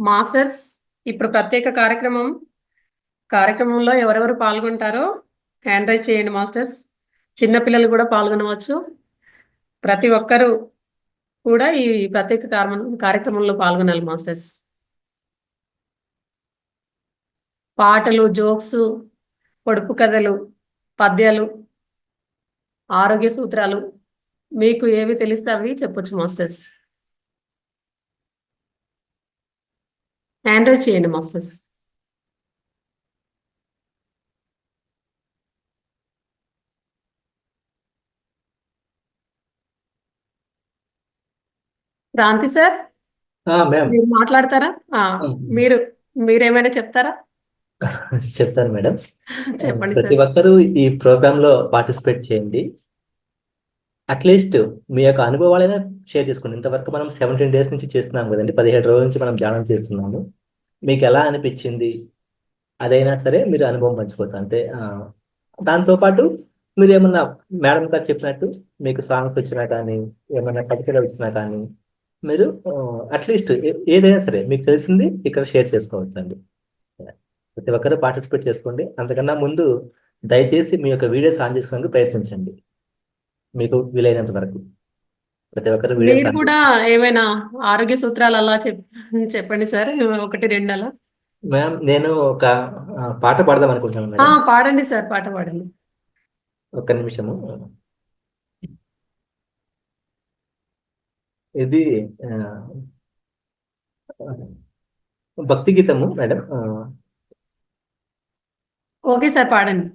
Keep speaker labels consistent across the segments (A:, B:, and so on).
A: Masters ఇప్పుడు ప్రత్యేక కార్యక్రమంలో ఎవరెవరు పాల్గొంటారో హ్యాండ్ రైజ్ చేయండి మాస్టర్స్. చిన్నపిల్లలు కూడా పాల్గొనవచ్చు. ప్రతి ఒక్కరూ కూడా ఈ ప్రత్యేక కార్యక్రమంలో పాల్గొనాలి మాస్టర్స్. పాటలు, జోక్స్, పొడుపు కథలు, పద్యాలు, ఆరోగ్య సూత్రాలు మీకు ఏవి తెలిస్తే అవి చెప్పొచ్చు మాస్టర్స్. హ్యాండ్ రైజ్ చేయండి మాస్టర్స్. క్రాంతి సార్,
B: మ్యామ్
A: మీరు మాట్లాడతారా? మీరు మీరేమైనా చెప్తారా?
B: చెప్తాను మేడం.
A: చెప్పండి
B: ప్రతి
A: సార్.
B: ఒక్కరూ ఈ ప్రోగ్రామ్ లో పార్టిసిపేట్ చేయండి. అట్లీస్ట్ మీ యొక్క అనుభవాలైనా షేర్ చేసుకోండి. ఇంతవరకు మనం 17 డేస్ నుంచి చేస్తున్నాం కదండి, 17 రోజుల నుంచి మనం ధ్యానం చేస్తున్నాము. మీకు ఎలా అనిపించింది అదైనా సరే మీరు అనుభవం పంచుకోవచ్చు అంతే. దాంతోపాటు మీరు ఏమన్నా మేడం గారు చెప్పినట్టు మీకు సాంగ్స్ వచ్చినా కానీ ఏమన్నా కవితలు వచ్చినా కానీ మీరు అట్లీస్ట్ ఏదైనా సరే మీకు తెలిసింది ఇక్కడ షేర్ చేసుకోవచ్చు అండి. ప్రతి ఒక్కరూ పార్టిసిపేట్ చేసుకోండి. అంతకన్నా ముందు దయచేసి మీ యొక్క వీడియోస్ ఆన్ చేసుకోవడానికి ప్రయత్నించండి మీకు వీలైనంత వరకు. ప్రతి ఒక్కరు వీడియోస్
A: మీరు
B: ఆన్
A: కూడా ఏమైనా ఆరోగ్య సూత్రాలు అలా చెప్పండి సార్, ఒకటి రెండు అలా.
B: మ్యామ్ నేను ఒక పాట పాడదాం అనుకుంటున్నాను మేడం.
A: పాడండి సార్, పాట పాడండి.
B: ఒక్క నిమిషము. ఇది భక్తి గీతము మేడం.
A: ఓకే సార్, పాడండి.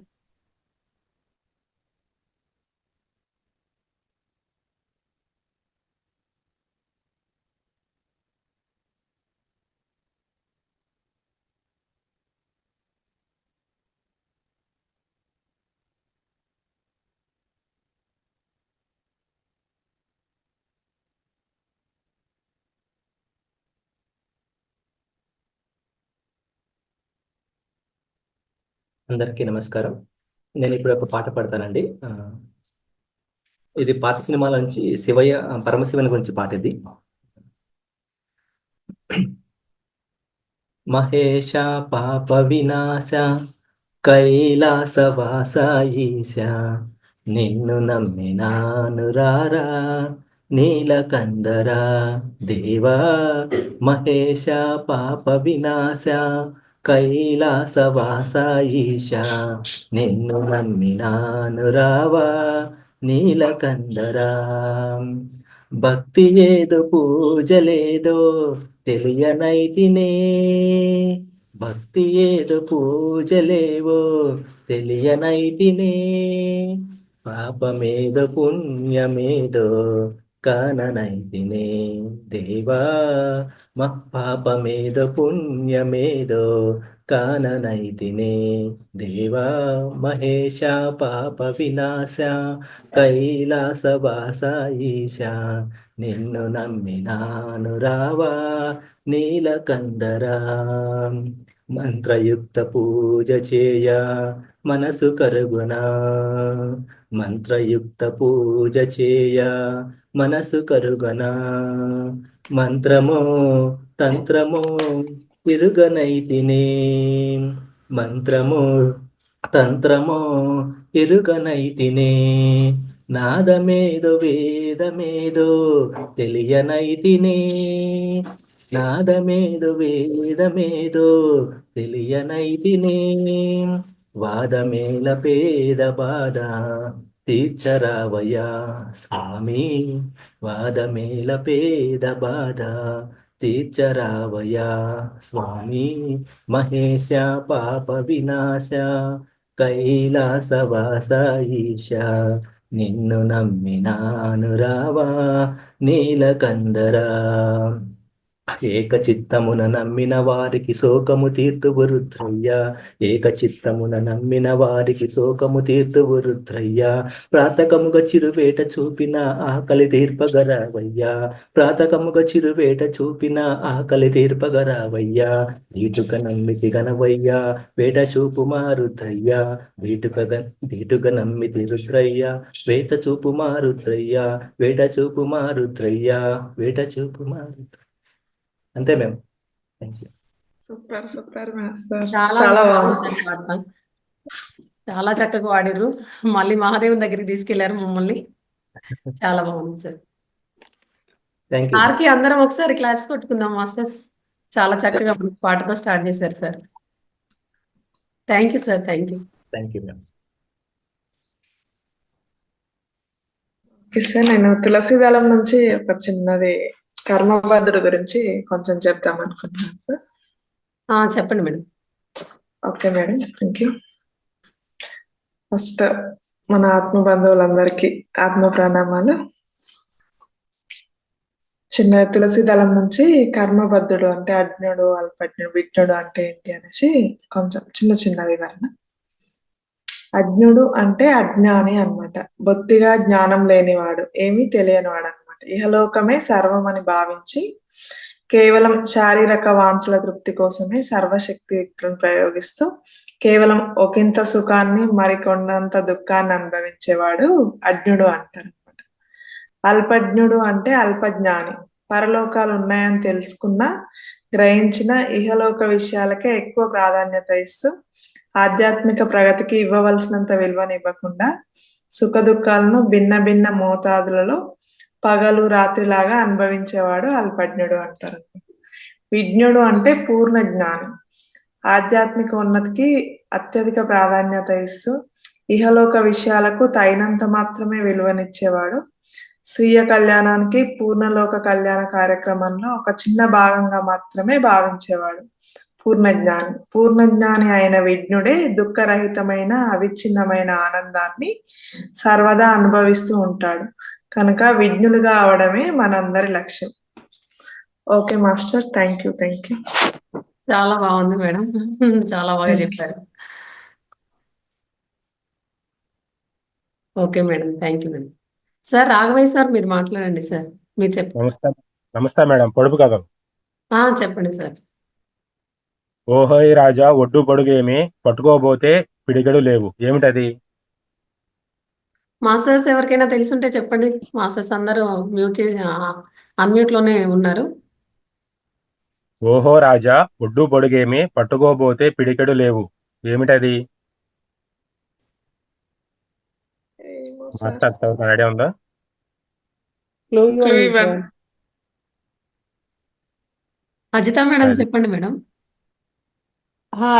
B: అందరికీ నమస్కారం. నేను ఇప్పుడు ఒక పాట పాడతానండి. ఇది పాత సినిమాల నుంచి శివయ్య పరమశివుని గురించి పాట ఇది. మహేష పాప వినాశ కైలాసవాస ఈశ నిన్ను నమ్మినాను రారా నీలకందరా దేవా. మహేష పాప వినాశ కైలాసవాస ఈశ నిన్ను నమ్మినాను రావా నీలకందరా. భక్తి ఏదో పూజలేదో తెలియనైతినే, భక్తి ఏదో పూజలేవో తెలియనైతినే, పాపమేదో పుణ్యమేదో కాననైతినే దేవా. పాపమేదో పుణ్యమేదో కాననైతినే దేవా. మహేష పాప వినాశ కైలాసవాస ఈశ నిన్ను నమ్మినాను రావా నీలకందరా. మంత్రయుక్త పూజ చేయ మనసు కరుగునా, మంత్రయుక్త పూజ చేయ మనసు కరుగనా, మంత్రమో తంత్రమో ఇరుగనైతినే, మంత్రమో తంత్రమో ఇరుగనైతినే, నాదమేదో వేదమేదో తెలియనైతినే, నాదమేదో వేదమేదో తెలియనైతినే, వాదమేల పేద బాధ తీర్చరావయ్యా స్వామి, వాదమేల పేద బాధ తీర్చరావయ్యా స్వామి. మహేశ పాప వినాశ కైలాసవాస ఈశ నిన్ను నమ్మినాను రావా నీలకందరా. ఏక చిత్తమున నమ్మిన వారికి శోకము తీర్తువు రుద్రయ్య, ఏక చిత్తమున నమ్మిన వారికి శోకము తీర్తువు రుద్రయ్య, ప్రాతకముగ చిరువేట చూపిన ఆకలి తీర్పగరావయ్యా, ప్రాతకముగ చిరువేట చూపిన ఆకలి తీర్పగరావయ్యా, వీటుక నమ్మితి గనవయ్యా వేట చూపు మారుద్రయ్యా, వీటుక నమ్మితి రుద్రయ్యా వేట చూపు మారుద్రయ్యా, వేట చూపు మారుద్రయ్యా వేట చూపు మారు. అంతే మేము. Thank you.
C: Super super master,
A: చాలా
C: చాలా
A: బాగుంది
C: బాగుంది.
A: సార్ పాట. చాలా చక్కగా వాడిర్రు. మళ్ళీ మహాదేవుని దగ్గరికి తీసుకెళ్లారు మమ్మల్ని. చాలా బాగుంది సార్.
B: Thank you.
A: సార్కి అందరం ఒకసారి క్లాప్స్ కొట్టుకుందాం మాస్టర్స్. చాలా చక్కగా పాటతో స్టార్ట్ చేశారు sir. Thank you sir. Thank you.
B: Thank you ma'am.
C: Okay sir, నేను తులసి దళం నుంచి ఒక చిన్నది కర్మబద్ధుడు గురించి కొంచెం చెప్దాం అనుకుంటున్నాను సార్.
A: చెప్పండి madam.
C: Okay madam, thank you. First మన ఆత్మ బంధువులందరికీ ఆత్మ ప్రణామాలు. చిన్న తులసి దళం నుంచి కర్మబద్ధుడు అంటే అజ్ఞుడు, అల్పజ్ఞుడు, విజ్ఞుడు అంటే ఏంటి అనేసి కొంచెం చిన్న వివరణ. అజ్ఞుడు అంటే అజ్ఞాని అన్నమాట. బొత్తిగా జ్ఞానం లేనివాడు, ఏమీ తెలియనివాడు అనమాట. ఇహలోకమే సర్వం అని భావించి కేవలం శారీరక వాంఛల తృప్తి కోసమే సర్వశక్తి యుక్తులను ప్రయోగిస్తూ కేవలం ఒకంత సుఖాన్ని మరికొండంత దుఃఖాన్ని అనుభవించేవాడు అజ్ఞుడు అంటారు అనమాట. అల్పజ్ఞుడు అంటే అల్పజ్ఞాని. పరలోకాలు ఉన్నాయని తెలుసుకున్నా గ్రహించిన ఇహలోక విషయాలకే ఎక్కువ ప్రాధాన్యత ఇస్తూ ఆధ్యాత్మిక ప్రగతికి ఇవ్వవలసినంత విలువను ఇవ్వకుండా సుఖ దుఃఖాలను భిన్న భిన్న మోతాదులలో పగలు రాత్రిలాగా అనుభవించేవాడు అల్పజ్ఞుడు అంటారు. విజ్ఞుడు అంటే పూర్ణ జ్ఞాని. ఆధ్యాత్మిక ఉన్నతికి అత్యధిక ప్రాధాన్యత ఇస్తూ ఇహలోక విషయాలకు తగినంత మాత్రమే విలువనిచ్చేవాడు. స్వీయ కళ్యాణానికి పూర్ణలోక కళ్యాణ కార్యక్రమంలో ఒక చిన్న భాగంగా మాత్రమే భావించేవాడు పూర్ణజ్ఞాని. పూర్ణజ్ఞాని అయిన విజ్ఞుడే దుఃఖరహితమైన అవిచ్ఛిన్నమైన ఆనందాన్ని సర్వదా అనుభవిస్తూ ఉంటాడు. కనుక విజ్ఞులుగా అవడమే మనందరి లక్ష్యం. Okay master, thank you.
A: చాలా బాగుంది మేడం. చాలా బాగా చెప్పారు. Okay madam, thank you madam. Sir Raghavayya sir మీరు మాట్లాడండి సార్. మీరు చెప్పండి.
D: నమస్తే మేడం. పొడుపు కథ.
A: చెప్పండి సార్.
D: ఓహోయ్ రాజా, ఒడ్డు పొడుగేమి పట్టుకోబోతే పిడిగడు లేవు, ఏమిటది?
A: మాస్టర్స్ ఎవరికైనా తెలుసుంటే చెప్పండి. మాస్టర్స్ అందరూ అన్మ్యూట్ లోనే ఉన్నారు.
D: ఓహో రాజా, ఒడ్డు పొడుగేమి పట్టుకోబోతే పిడికెడు లేవు, ఏమిటది? మాస్టర్ ఐడియా ఉందా?
A: అజిత మేడం చెప్పండి మేడం.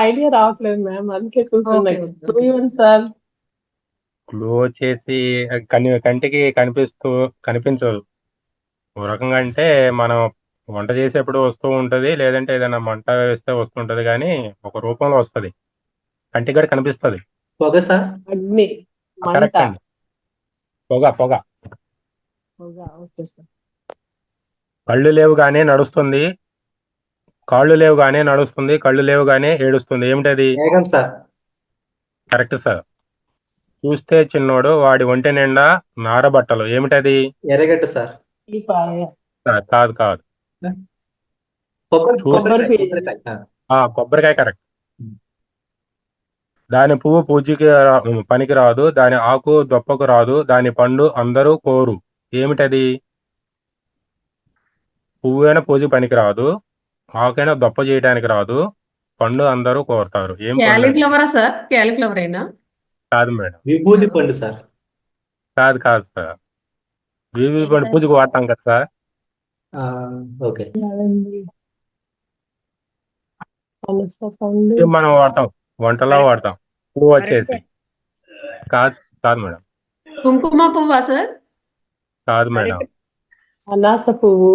E: ఐడియా రావట్లేదు మ్యామ్, అందుకే
A: ఓకే
E: చూస్తున్నాయి సార్.
D: క్లూ వచ్చేసి కంటికి కనిపించదు. ఓ రకంగా అంటే మనం వంట చేసేప్పుడు వస్తూ ఉంటది, లేదంటే ఏదైనా మంట వేస్తే వస్తుంటది, కానీ ఒక రూపంలో వస్తది, కంటికి కూడా కనిపిస్తది.
B: పొగ సార్.
E: అగ్ని, మంట.
D: కరెక్ట్ అండి. పొగ.
E: Okay sir.
D: కళ్ళు లేవుగానే నడుస్తుంది, కాళ్ళు లేవుగానే నడుస్తుంది, కళ్ళు లేవుగానే ఏడుస్తుంది, ఏమిటది?
B: మేఘం సార్.
D: Correct sir. చూస్తే చిన్నోడు, వాడి ఒంటి నిండా నారబట్టలు, ఏమిటది?
B: ఎర్రగడ్డ సార్.
D: కాదు. కొబ్బరికాయ కరెక్ట్. దాని పువ్వు పూజకి పనికి రాదు, దాని ఆకు దొప్పకు రాదు, దాని పండు అందరూ కోరు, ఏమిటది? పువ్వైనా పూజకి పనికి రాదు, ఆకైనా దొప్ప చేయడానికి రాదు, పండు అందరూ కోరుతారు, ఏం పండు?
A: క్యాలీఫ్లవరా సార్? క్యాలీఫ్లవర్ అయినా?
D: కాదు మేడం.
B: విభూది పండు సార్.
D: కాదు సార్. విభూది పండు పూజకు వాడతాం కదా సార్.
B: ఓకే.
D: మనం వాడతాం, వంటలో వాడతాం. పువ్వు వచ్చేసి కాదు మేడం.
A: కుంకుమ పువ్వా సార్?
D: కాదు మేడం.
E: అనాస పువ్వు.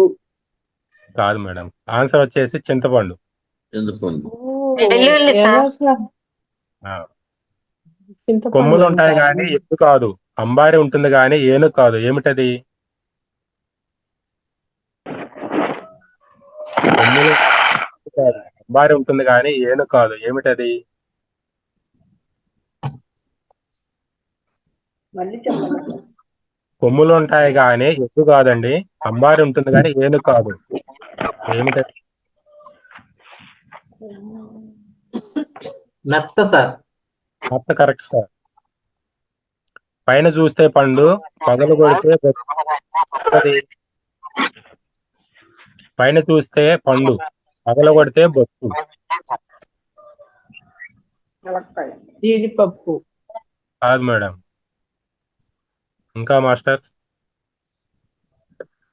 D: కాదు మేడం. ఆన్సర్ వచ్చేసి చింతపండు. కొమ్ములు ఉంటాయి కానీ ఎత్తు కాదు, అంబారి ఉంటుంది కానీ ఏనుగు కాదు, ఏమిటది? కొమ్ములు కాదు, అంబారి ఉంటుంది కానీ ఏనుగు కాదు, ఏమిటది? కొమ్ములు ఉంటాయి కానీ ఎత్తు కాదండి, అంబారి ఉంటుంది కానీ ఏనుగు కాదు, ఏమిటది?
B: నత్త సార్.
D: నత్త కరెక్ట్ సార్. పైన చూస్తే పండు, పగలు కొడితే పైన చూస్తే పండు, పగలగొడితే బొచ్చు.
E: జీడిపప్పు,
D: కాదు మేడం. ఇంకా మాస్టర్స్?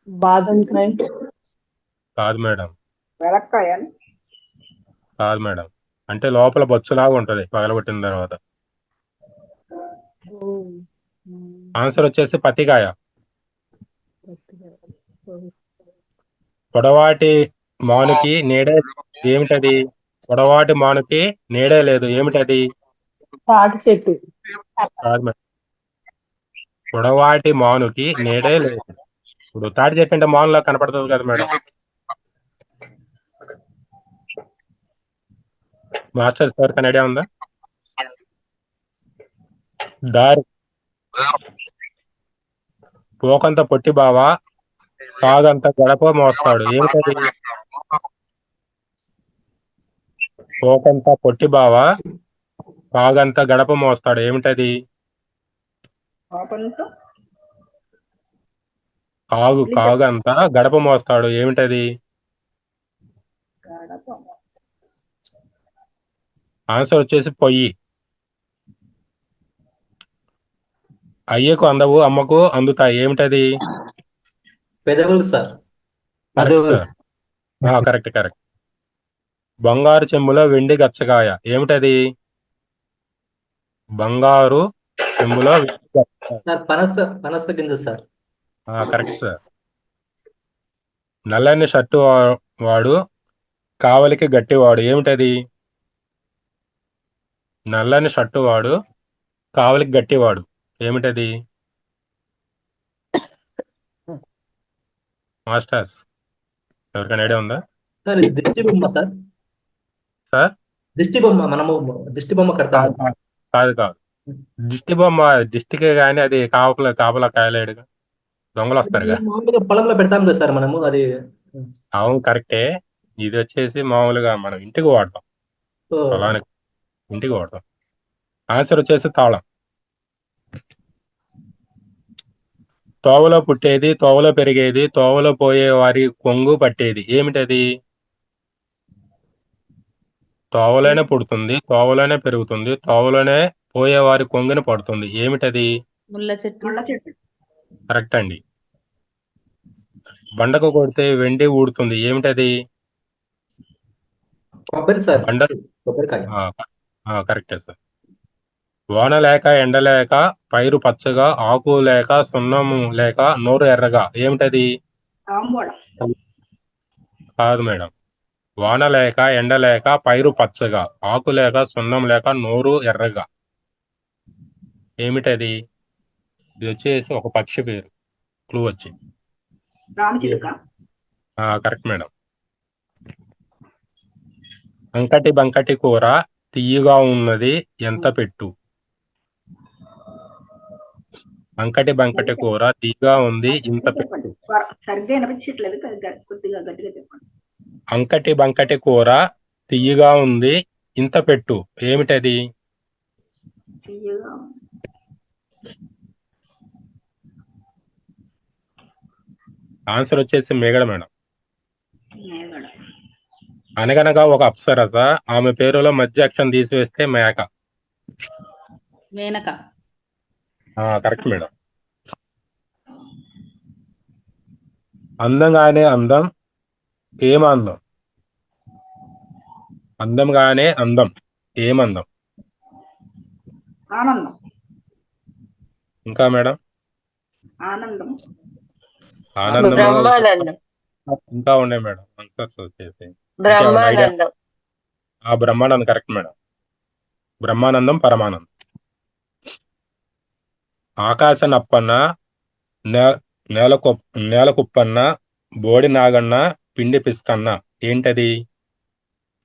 E: బాదంకాయ,
D: కాదు మేడం. కాదు మేడం. అంటే లోపల బొచ్చులాగా ఉంటది పగలగొట్టిన తర్వాత.
E: ఉమ్,
D: ఆన్సర్ వచ్చేసి పత్తికాయ. పొడవాటి మానుకి నీడే ఏమిటది? పొడవాటి మానుకి నీడే లేదు, ఏమిటది?
E: తాటి చెట్టు,
D: కాదు మేడం. పొడవాటి మానుకి నీడే లేదు. ఇప్పుడు తాటి చెట్టు అంటే మానులా కనపడుతుంది కదా మేడం. మాస్టర్ ఎవరికైనా ఐడియా ఉందా? దారి పోకంత పొట్టి బావ కాగంత గడప మోస్తాడు, ఏమిటది? పోకంత పొట్టి బావ కాగంత గడప మోస్తాడు, ఏమిటది? కాగంత గడప మోస్తాడు, ఏమిటది? ఆన్సర్ వచ్చేసి పొయ్యి. అయ్యకు అందవు, అమ్మకు అందుతాయి, ఏమిటది?
B: పెదవులు sir.
D: Correct sir. Correct correct. బంగారు చెంబులో వెండి గచ్చకాయ, ఏమిటది? బంగారు చెంబులో వెండి గచ్చకాయ.
B: సార్ పనస గింజ సార్.
D: Correct sir. నల్లని షర్టు వాడు కావలికి గట్టివాడు, ఏమిటది? నల్లని షర్టు వాడు కావలికి గట్టివాడు, ఏమిటది? మాస్టర్స్ ఎవరికైనా ఐడియా ఉందా?
B: సార్ ఇది దిష్టి బొమ్మ సార్.
D: సార్
B: దిష్టి బొమ్మ, మనము దిష్టి బొమ్మ కడతాము.
D: కాదు కాదు. దిష్టి బొమ్మ దిష్టికే గానీ అది కాపలా కాయలేడుగా, దొంగలు వస్తారుగా.
B: మామూలుగా పొలంలో పెడతాం కదా సార్ మనము, అది.
D: అవును కరెక్టే. ఇది వచ్చేసి మామూలుగా మనం ఇంటికి వాడతాం,
B: ఓ,
D: పొలానికి ఇంటికి వాడతాం. ఆన్సర్ వచ్చేసి తాళం. తోవలో పుట్టేది, తోవలో పెరిగేది, తోవలో పోయే వారి కొంగు పట్టేది, ఏమిటది? తోవలోనే పుడుతుంది, తోవలోనే పెరుగుతుంది, తోవలోనే పోయే వారి కొంగుని పడుతుంది, ఏమిటది?
F: ముళ్ళ చెట్టు.
D: కరెక్ట్ అండి. బండకు కొడితే వెండి ఊడుతుంది, ఏమిటది?
B: కొబ్బరి సార్.
D: బండ.
B: కొబ్బరికాయ.
D: కరెక్టే సార్. వాన లేక ఎండ లేక పైరు పచ్చగా, ఆకు లేక సున్నము లేక నోరు ఎర్రగా, ఏమిటది? కాదు మేడం. వాన లేక ఎండ లేక పైరు పచ్చగా, ఆకు లేక సున్నం లేక నోరు ఎర్రగా, ఏమిటది? ఇది వచ్చేసి ఒక పక్షి పేరు. క్లూ వచ్చి కరెక్ట్ మేడం. అంకటి బంకటి కూర తియ్యగా ఉన్నది, ఎంత పెట్టు? అంకటి బంకటి కూర తీయగా ఉంది, ఇంత పెట్టు.
F: సరిగ్గా వినిపించట్లేదు, కొద్దిగా గట్టిగా చెప్పండి.
D: అంకటి బంకటి కూర తియ్యగా ఉంది, ఇంత పెట్టు, ఏమిటది? ఆన్సర్ వచ్చేసి మేగడ మేడం. అనగనగా ఒక అప్సరస, ఆమె పేరులో మధ్య అక్షరం తీసివేస్తే మేక.
F: మేనక.
D: Correct madam. అందంగానే అందం, ఏమందం? అందంగానే అందం, ఏమందం?
F: ఆనందం.
D: ఇంకా మేడం?
F: ఆనందం.
D: ఆనందం.
E: బ్రహ్మానందం,
D: ఇంకా ఉన్నాయి మేడం ఆన్సర్స్ వచ్చేసి.
E: బ్రహ్మానందం,
D: బ్రహ్మానందం కరెక్ట్ మేడం. బ్రహ్మానందం, పరమానందం. ఆకాశ నప్పన్న, నేల కుప్పన్న, బోడి నాగన్న, పిండి పిస్కన్న, ఏంటది?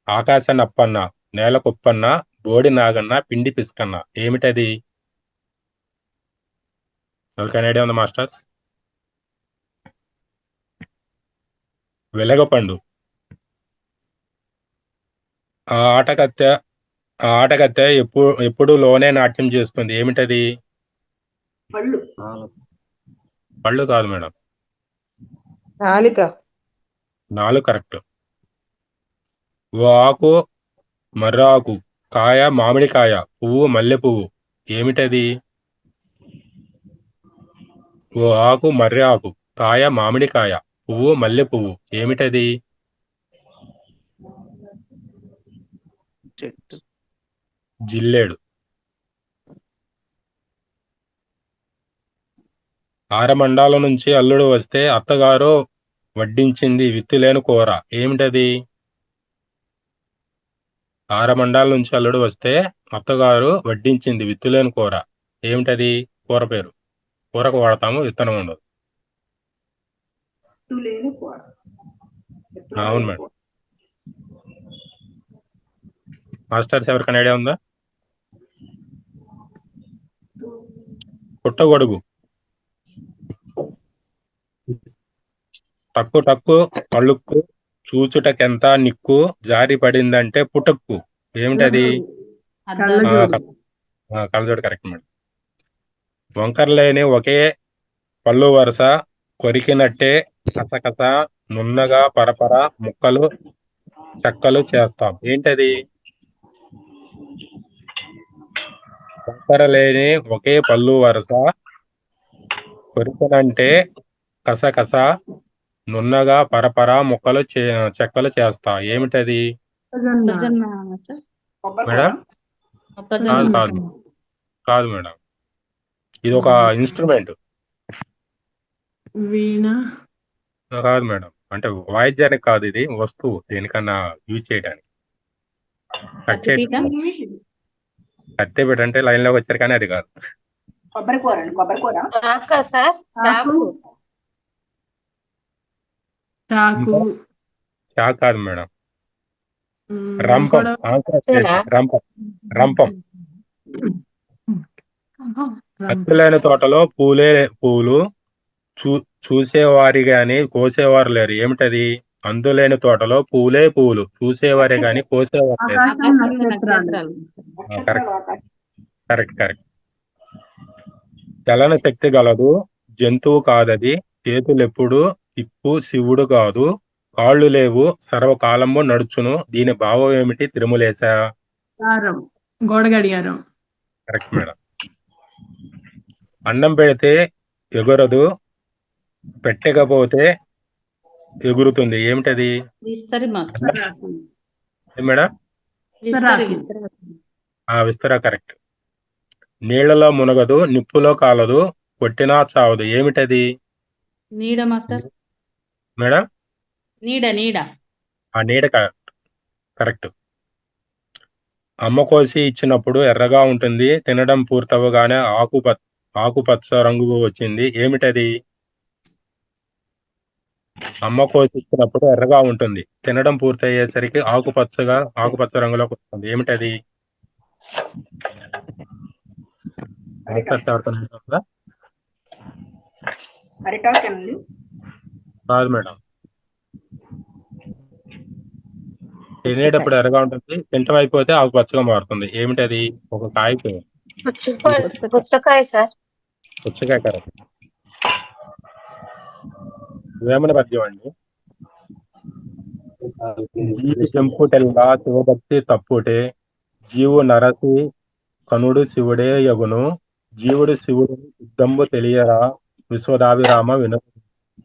D: ఆకాశ నప్పన్న, నేల కుప్పన్న, బోడి నాగన్న, పిండి పిస్కన్న, ఏమిటది? ఎవరికైనా ఐడియా ఉందా మాస్టర్స్? వెలగపండు. ఆ ఆటకత్తె ఎప్పుడు లోనే నాట్యం చేస్తుంది, ఏమిటది? పళ్ళు కాదు మేడం.
C: నాలిక.
D: నాలుగు కరెక్ట్. ఓ ఆకు మర్రాకు, కాయ మామిడికాయ, పువ్వు మల్లె పువ్వు, ఏమిటది? ఓ ఆకు మర్రి ఆకు, కాయ మామిడికాయ, పువ్వు మల్లె పువ్వు, ఏమిటది?
G: చెట్టు.
D: జిల్లేడు. ఆరమండాల నుంచి అల్లుడు వస్తే అత్తగారు వడ్డించింది విత్తులేని కూర, ఏమిటది? ఆరమండాల నుంచి అల్లుడు వస్తే అత్తగారు వడ్డించింది విత్తులేని కూర, ఏమిటది? కూర పేరు. కూరకు వాడతాము, విత్తనం ఉండదు.
F: లేని కూర.
D: అవును మేడం. మాస్టర్స్ ఎవరికైనా ఐడియా ఉందా? పుట్టగొడుగు. టక్కు టక్కు అళుక్కు, చూచుటకెంత నిక్కు, జారి పడిందంటే పుటక్కు, ఏమిటది? కళ్ళజోడు కరెక్ట్ మేడం. వంకర్లేని ఒకే పళ్ళు వరుస, కొరికినట్టే కసకస, నున్నగా పరపర ముక్కలు చెక్కలు చేస్తాం, ఏంటది? వంకరలేని ఒకే పళ్ళు వరుస, కొరికినంటే కసకస, నున్నగా పరపర ముక్కలు చెక్కలు చేస్తా, ఏమిటది? మేడం కాదు కాదు కాదు మేడం, ఇది ఒక ఇన్స్ట్రుమెంట్.
G: వీణ.
D: కాదు మేడం, అంటే వాయిద్యానికి కాదు, ఇది వస్తువు దేనికన్నా యూజ్ చేయడానికి. కత్తిపీట అంటే లైన్ లోకి వచ్చారు కానీ అది కాదు.
F: కొబ్బరి కూర అండి, కొబ్బరి కూర.
G: చాకు.
D: చాక్ కాదు మేడం. రంపం. రంపం రంపం. అచ్చులేని తోటలో పూలు చూసేవారి గాని కోసేవారు లేరు, ఏమిటది? అందులేని తోటలో పూలు చూసేవారే గాని కోసేవారు లేరు. కరెక్ట్. చలన శక్తి గలదు, జంతువు కాదది, చేతులెప్పుడు తిప్పు శివుడు కాదు, కాళ్ళు లేవు సర్వకాలము నడుచును, దీని భావం ఏమిటి? తిరుమలేశ.
G: గోడ గడియారం.
D: Correct madam. అన్నం పెడితే ఎగురదు, పెట్టకపోతే ఎగురుతుంది, ఏమిటది? మేడం విస్తరా కరెక్ట్. నీళ్లలో మునగదు, నిప్పులో కాలదు, కొట్టినా చావదు, ఏమిటది?
H: నీడ మాస్టర్.
D: మేడం
H: నీడ.
D: ఆ నీడ కరెక్ట్. అమ్మ కోసి ఇచ్చినప్పుడు ఎర్రగా ఉంటుంది, తినడం పూర్తవగానే ఆకుపచ్చ రంగు వచ్చింది, ఏమిటది? అమ్మ కోసి ఇచ్చినప్పుడు ఎర్రగా ఉంటుంది, తినడం పూర్తయ్యేసరికి ఆకుపచ్చ రంగులోకి వస్తుంది, ఏమిటది? కాదు మేడం. తినేటప్పుడు ఎర్రగా ఉంటుంది, తింటం అయిపోతే ఆకుపచ్చగా మారుతుంది, ఏమిటది? ఒక కాయ పేరు.
E: పుచ్చకాయ సార్.
D: పుచ్చకాయ కరెక్ట్. వేమన పద్యం అండి. జీవి చెంపుటెల్లా శివభక్తి తప్పుటే, జీవు నరసి కనుడు శివుడే యగును, జీవుడు శివుడు యుద్ధంబు తెలియరా, విశ్వదాభిరామ విన.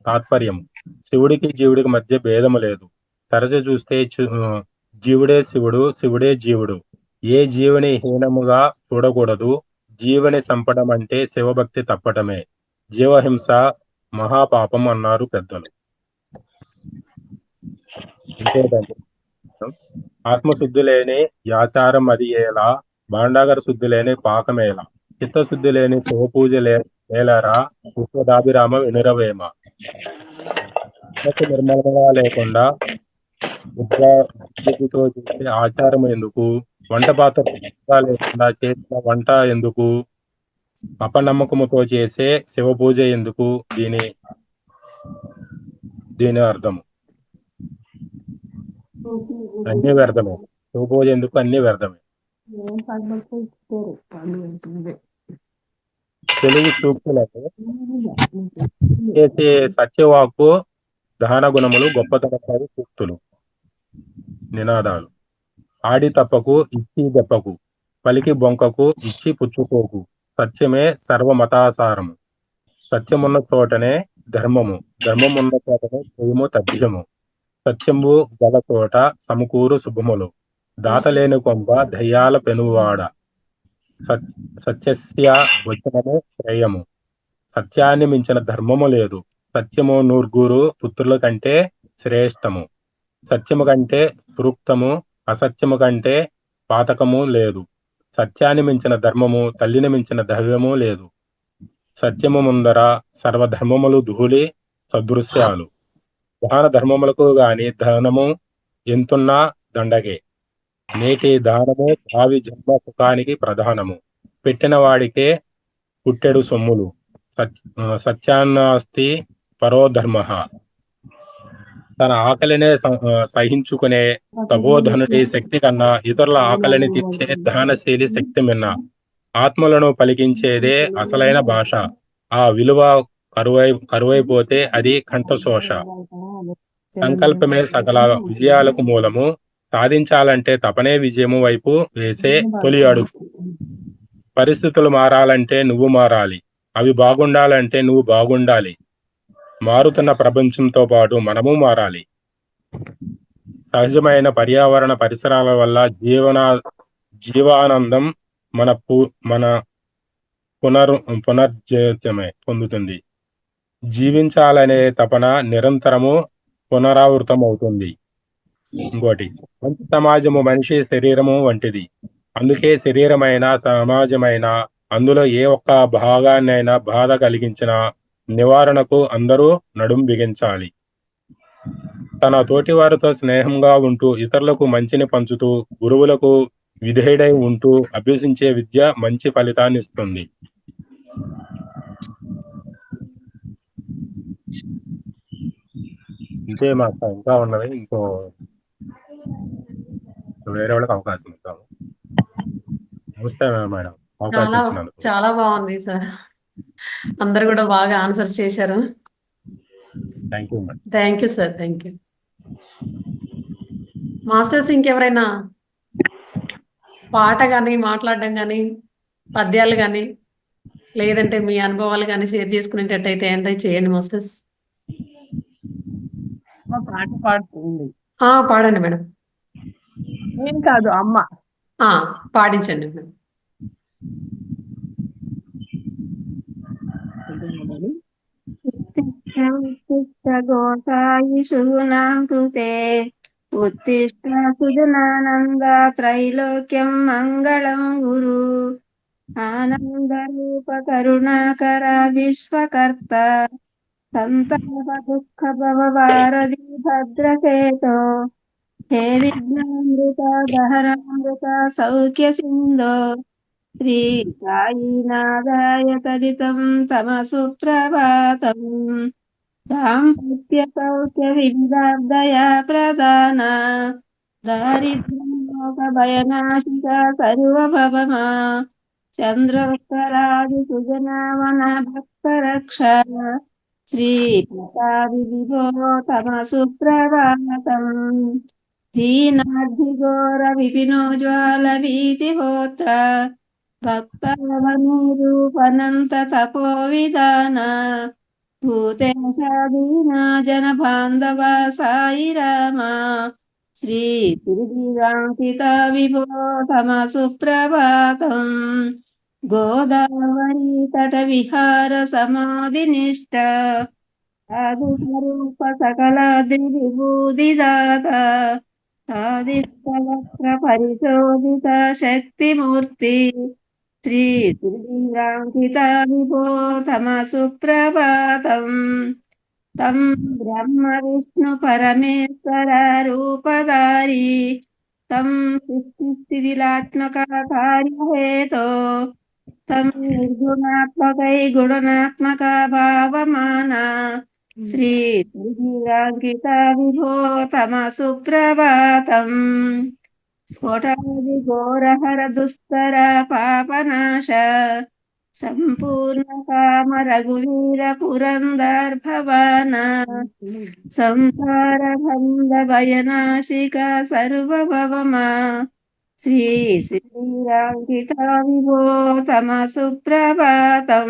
D: తాత్పర్యం: శివుడికి జీవుడికి మధ్య భేదము లేదు, తరచు చూస్తే జీవుడే శివుడు, శివుడే జీవుడు. ఏ జీవుని హీనముగా చూడకూడదు, జీవుని చంపడం అంటే శివభక్తి తప్పటమే, జీవహింస మహాపాపం అన్నారు పెద్దలు. ఇంకేదండి? ఆత్మశుద్ధి లేని యాచారం అది ఏలా, భాండాగర శుద్ధి లేని పాకమేలా, చిత్తశుద్ధి లేని శివపూజ లేలరా, విశ్వదాభిరామ వినురవేమ. నిర్మలంగా లేకుండా ఉద్యోగితో చేసే ఆచారం ఎందుకు? వంట పాత్ర లేకుండా చేసిన వంట ఎందుకు? అపనమ్మకముతో చేసే శివ పూజ ఎందుకు? దీని అర్థము అన్ని వ్యర్థమే. శివ పూజ ఎందుకు? అన్ని వ్యర్థమే. తెలుగు సూక్తులకు చేసే సత్యవాక్కు దహన గుణములు గొప్పతనకారి సూక్తులు. నినాదాలు. ఆడి తప్పకు ఇచ్చి దెప్పకు, పలికి బొంకకు ఇచ్చి పుచ్చుకోకు, సత్యమే సర్వమతాసారము. సత్యమున్న చోటనే ధర్మము, ధర్మమున్న చోటనే జయము తథ్యము. సత్యము గల చోట సమకూరు శుభములు, దాతలేని కొంప దయ్యాల పెనువాడ. సత్యస్య వచనము శ్రేయము, సత్యాన్ని మించిన ధర్మము లేదు. సత్యము నూర్గురు పుత్రుల కంటే శ్రేష్టము. సత్యము కంటే సూక్తము, అసత్యము కంటే పాతకము లేదు. సత్యాన్ని మించిన ధర్మము, తల్లిని మించిన దైవము లేదు. సత్యము ముందర సర్వధర్మములు ధూళి సదృశ్యాలు. దాన ధర్మములకు గాని ధనము ఎంతున్నా దండగే. నేటి దానము భావి జన్మ సుఖానికి ప్రధానము. పెట్టిన వాడికే పుట్టెడు సొమ్ములు, సత్యాన్నాస్తి పరోధర్మ. తన ఆకలినే సహించుకునే తపోధనుడి శక్తి కన్నా ఇతరుల ఆకలిని తీర్చే దానశీలి శక్తి మిన్న. ఆత్మలను పలికించేదే అసలైన భాష. ఆ విలువ కరువైపోతే అది కంఠశోష. సంకల్పమే సకల విజయాలకు మూలము. సాధించాలంటే తపనే విజయము వైపు వేసే తొలి అడుగు. పరిస్థితులు మారాలంటే నువ్వు మారాలి, అవి బాగుండాలంటే నువ్వు బాగుండాలి. మారుతున్న ప్రపంచంతో పాటు మనము మారాలి. సహజమైన పర్యావరణ పరిసరాల వల్ల జీవానందం మన పునర్జీవమే పొందుతుంది. జీవించాలనే తపన నిరంతరము పునరావృతం అవుతుంది. ఇంకోటి, మంచి సమాజము మనిషి శరీరము వంటిది. అందుకే శరీరమైన సమాజమైన అందులో ఏ ఒక్క భాగాన్నైనా బాధ కలిగించిన నివారణకు అందరూ నడుం బిగించాలి. తన తోటి వారితో స్నేహంగా ఉంటూ ఇతరులకు మంచిని పంచుతూ గురువులకు విధేయుడై ఉంటూ అభ్యసించే విద్య మంచి ఫలితాన్ని ఇస్తుంది. ఇంతే మాకు ఇంకా ఉన్నది. ఇంకో వేరే వాళ్ళకి అవకాశం ఇస్తాము. నమస్తే మేడం, అవకాశం
A: చాలా
D: ఇచ్చినందుకు.
A: చాలా బాగుంది సార్. అందరు కూడా బాగా ఆన్సర్ చేశారు.
D: Thank you madam.
A: Thank you sir, thank you. Masters ఇంకెవరైనా పాట కానీ మాట్లాడడం కానీ పద్యాలు కానీ లేదంటే మీ అనుభవాలు కానీ షేర్ చేసుకునేటట్టయితే ఎంజాయ్ చేయండి మాస్టర్స్.
G: మా పాట పాడుతుంది.
A: పాడండి మేడం.
G: నేను కాదు, అమ్మ.
A: పాడించండి మేడం.
I: గోసాయిషూనాం కృతే ఉత్తిష్ట సుజనానంద త్రైలోక్యం మంగళం గురు ఆనందరూప కరుణాకర విశ్వకర్త సంతాప దుఃఖ భవవారధి భద్రసేతో హే విఘ్నామృత దహనామృత సౌఖ్య సింధో శ్రీ సాయినాథాయ తదితం తమసు ప్రభాతం దాంపత్య సౌఖ్య వివిధాబ్దయా ప్రదాన దారిద్ర్యోగ భయనాశిక సర్వభవమా చంద్రోత్తరాది సుజనావన భక్త రక్ష శ్రీ ప్రసాది విభో తమసు ప్రభాతం దీనార్ధిఘోర విపినోజ్వాల భీతిహోత్ర భక్తవనూరూపనంత తపో విధాన భూతేశాదీనా జన బాంధవ సాయి రామ శ్రీ తిరుదిరాంకిత విభో తమసు ప్రభాతం గోదావరి తట విహార సమాధి నిష్ట సాధు స్వరూప సకల విభూతిదాత సాధివక్ర పరిశోధిత శక్తిమూర్తి శ్రీ శ్రీరాంకిత విభో తమసు ప్రభాతం తం బ్రహ్మ విష్ణు పరమేశ్వర రూపధారి తం సృష్టిస్థితిలాత్మక కార్యహేతో తం నిర్గుణాత్మకై గుణాత్మక భావమాన శ్రీ శ్రీరాంకిత విభో తమసు ప్రభాతం స్ఫోటాది ఘోరహర దుస్తర పాపనాశ సంపూర్ణ కామ రఘువీర పురందర్ భవన సంసార బంధ భయనాశిక సర్వభవమా శ్రీ శ్రీరాంకిత విభో తమ సుప్రభాతం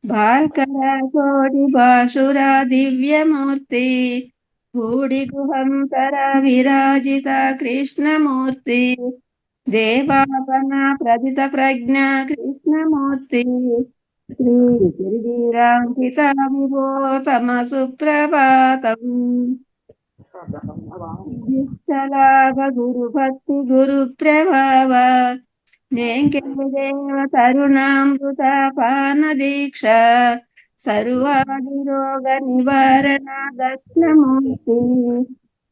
I: భాస్కర కోటి భాషుర దివ్యమూర్తి భూడి గుహంతర విరాజిత కృష్ణమూర్తి దేవాపన ప్రదిత ప్రజ్ఞా కృష్ణమూర్తి శ్రీ గిరిరాంకిత విభో తమ సుప్రభాతం విఠలాభ గురు భక్తి గురు ప్రభావ నేంకేదేవ తరుణామృత పాన దీక్ష సర్వాది రోగ నివారణ దక్షిణమూర్తి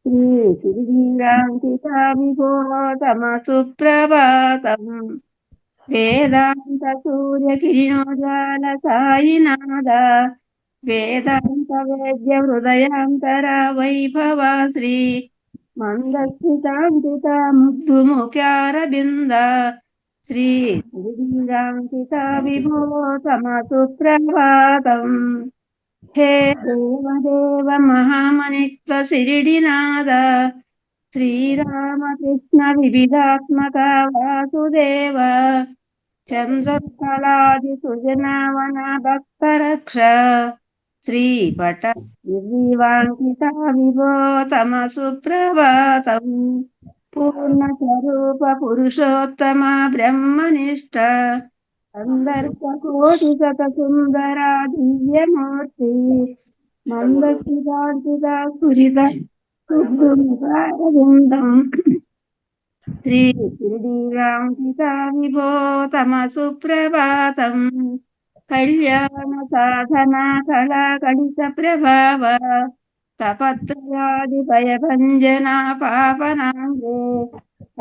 I: శ్రీ శ్రీరాంకిత విభో తమ సుప్రభాతం వేదాంత సూర్య కిరణోజాల సాయినాథ వేదాంత వేద్య హృదయాంతర వైభవ శ్రీ మందస్థితాంకిత ముగ్ధు ముఖ్యారబింద శ్రీ శ్రీరాంకిత విభో తమ సుప్రభాతం హే దేవదేవ మహామణిత్వ శిరిడినాథ శ్రీరామకృష్ణ వివిధాత్మక వాసుదేవ చంద్రస్థలాది సుజనావన భక్తరక్ష శ్రీపట నిర్వివాంకిత విభో తమ సుప్రభాతం పూర్ణ స్వరూప పురుషోత్తమ బ్రహ్మనిష్ట సందర్భ కోటి శత సుందర దివ్యమూర్తి మందస్థితాంకిత స్ఫురిత శుద్ధుముఖారవిందం శ్రీ శ్రీరాంకిత విభో తమ సుప్రభాతం కళ్యాణ సాధన కళా కళిత ప్రభావ తపత్రయాది భయభంజన పాపనాంగే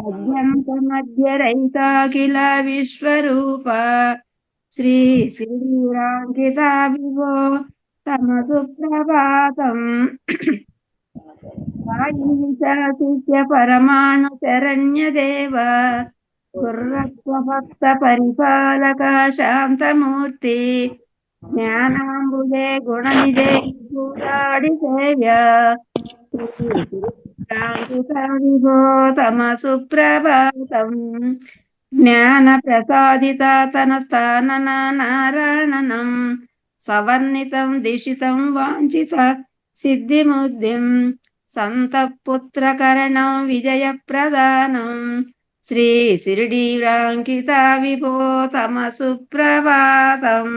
I: అద్యంత మధ్య రహితాఖిల విశ్వరూప శ్రీ శ్రీరాంకిత విభో తమ సుప్రభాతం వాయుశిష్య పరమాణు శరణ్య దేవ గుర్రత్వ భక్త పరిపాలక శాంతమూర్తి జ్ఞానాంబుదే గుణనిదే భూతాడి సేవ్య విభో తమ సుప్రభాతం జ్ఞాన ప్రసాదిత తన స్థాన నారాయణనం సవర్ణితం దిశితం వాంఛిత సిద్ధిముద్ధిం సంతపుత్రకరణం విజయప్రదానం శ్రీ శిరిడీరాంకిత విభో తమ సుప్రభాతం.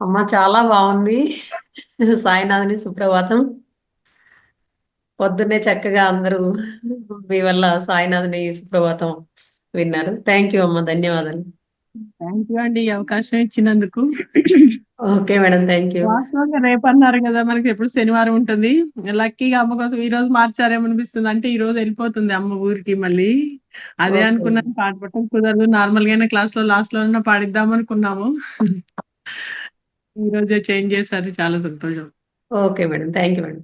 A: అమ్మ చాలా బాగుంది. సాయినాథుని సుప్రభాతం. పొద్దున్నే చక్కగా అందరూ మీ వల్ల సాయినాథుని సుప్రభాతం విన్నారు. థ్యాంక్ యూ అమ్మ, ధన్యవాదాలు.
G: థ్యాంక్ యూ అండి ఈ అవకాశం ఇచ్చినందుకు.
A: Okay madam, thank you.
G: వాస్తవంగా రేపు అన్నారు కదా, మనకి ఎప్పుడు శనివారం ఉంటుంది. లక్కీగా అమ్మ కోసం ఈ రోజు మార్చారేమో అనిపిస్తుంది. అంటే ఈ రోజు వెళ్ళిపోతుంది అమ్మ ఊరికి మళ్ళీ. అదే
A: ఓకే
G: అనుకున్నాను, పాట పట్టడం కుదరదు. నార్మల్ గానే క్లాస్ లో లాస్ట్ లో ఉన్న పాడిద్దాం అనుకున్నాము. ఈ రోజే చేంజ్ చేశారు, చాలా సంతోషం.
A: Okay madam, thank you madam.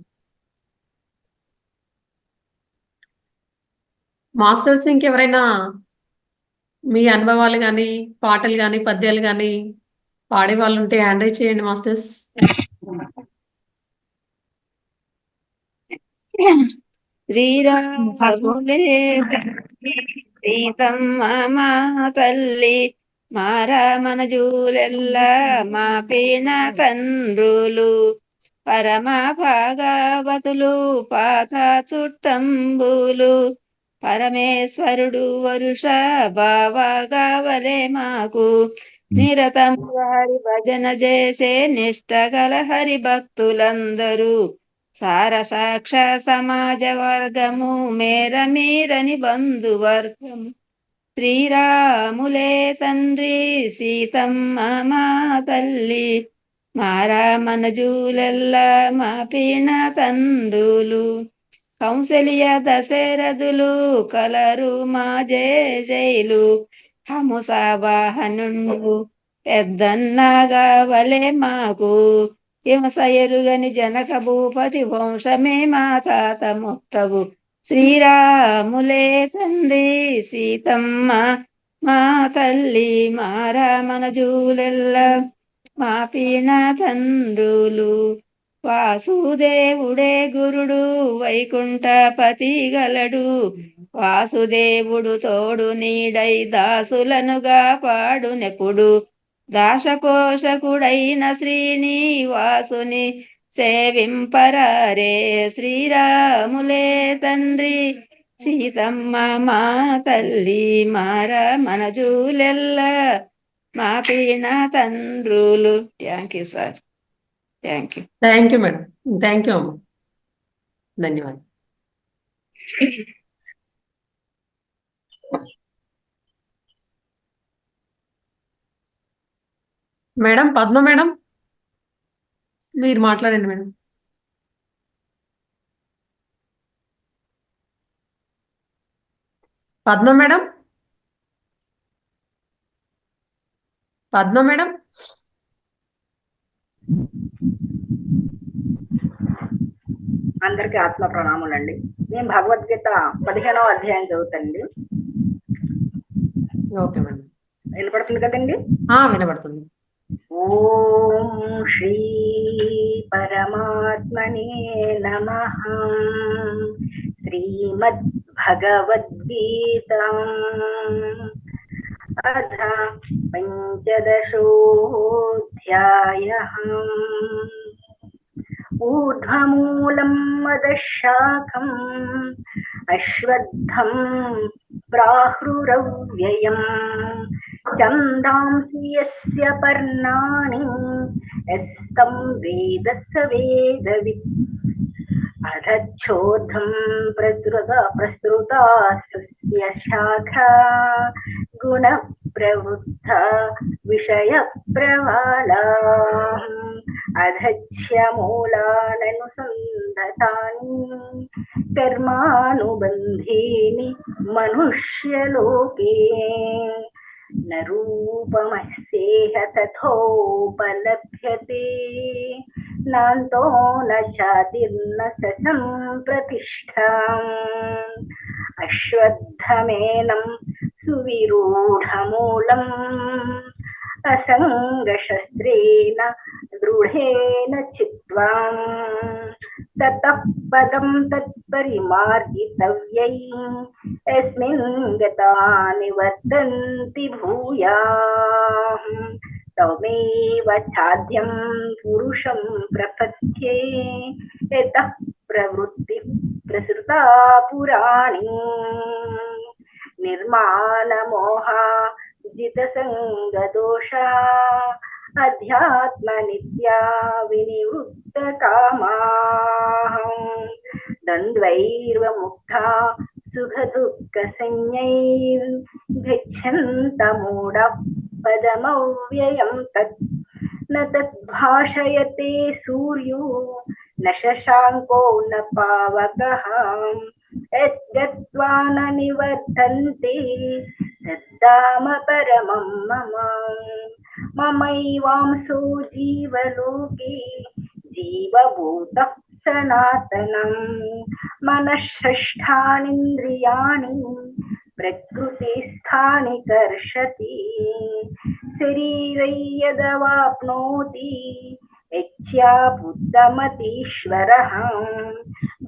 A: Masters ఇంకెవరైనా మీ అనుభవాలు కానీ పాటలు కానీ పద్యాలు కానీ పాడే వాళ్ళు ఉంటే హ్యాండ్ రైజ్ చేయండి మాస్టర్స్.
I: శ్రీరాములే సీతమ్మ మా తల్లి మారామన జూలెల్ల మా పీణ తండ్రులు పరమ భాగవతులు పాత చుట్టంబులు పరమేశ్వరుడు వరుష బావగావలే మాకు నిరతము హరి భజన చేసే నిష్టగల హరి భక్తులందరూ సారసాక్ష సమాజ వర్గము మేర మీరని బంధువర్గము శ్రీరాములే తండ్రి సీతమ్మ మా తల్లి మారామన జూలెల్ల మా పీణ తండ్రులు కౌసల్య దశరథులు కలరు మా జైలు హముసావాహనుండు పెద్దన్నగా వలె మాకు హింస ఎరుగని జనక భూపతి వంశమే మా తాత ముత్తవు శ్రీరాములే తండ్రి సీతమ్మ మా తల్లి మారా మనజూలెల్ల మా పీణ తండ్రులు వాసుదేవుడే గురుడు వైకుంఠపతి గలడు వాసుదేవుడు తోడు నీడై దాసులనుగా పాడునెప్పుడు దాసపోషకుడైన శ్రీనివాసుని సేవింపరారే శ్రీరాములే తండ్రి సీతమ్మ మా తల్లి మారా మనజూలెల్ల మా పీణ తండ్రులు. Thank you sir. Thank you.
A: Thank you madam. Thank you అమ్మ. ధన్యవాదాలు. మేడం పద్మ మేడం మీరు మాట్లాడండి madam. Padma madam, Padma madam.
F: అందరికీ ఆత్మ ప్రణాములండి. నేను భగవద్గీత 15వ అధ్యాయం చదువుతానండి.
A: Okay madam.
F: వినపడుతుంది కదండి?
A: వినపడుతుంది.
F: ఓం శ్రీ పరమాత్మనే నమః. శ్రీమద్ భగవద్గీత అథ పంచదశోऽధ్యాయః. ఊర్ధ్వమూలం అధఃశాఖం అశ్వత్థం ప్రాహృరవ్యయం ఛందాంసి యస్య పర్ణాని యస్తం వేద స వేదవిత్. అధచ్చోర్ధం ప్రసృతా సస్య శాఖా గుణ ప్రవృద్ధ విషయ ప్రవాళా. అధచ్ఛమూలాననుసంధతాని కర్మానుబంధీని మనుష్యలోకే. న రూపమస్యేహ తథోపలభ్యతే నాంతో న చాదిర్న స సంప్రతిష్ఠా. అశ్వత్థమేనం సువిరూఢమూలం అసంగశస్త్రేణ దృఢేన చిత్వా. తతః పదం తత్పరిమార్గితవ్యై యస్మిన్ గతా నివర్తంతి భూయాః. తమేవ చాద్యం పురుషం ప్రపద్యే యతః ప్రవృత్తి ప్రసృతా పురాణి. నిర్మాణమోహ జితసంగదోషా అధ్యాత్మ నిత్యా వినివృత్త కామాః. ద్వంద్వైర్విముక్తా సుఖదుఃఖ సంజ్ఞైర్ గచ్చन्तమూఢ పదమవ్యయం తత్. న తద్భాషయతే సూర్యో న శశాంకో న పావకః యద్గత్వా న నివర్తంతే తద్ధామ పరమం మమ. మమైవాంసో జీవలోకే జీవభూతః సనాతనం. మనఃషష్ఠానీంద్రియాణి ప్రకృతిస్థాని కర్షతి. శరీరై యదవాప్నోతి యచ్ఛాపుత్తమతీశ్వరః.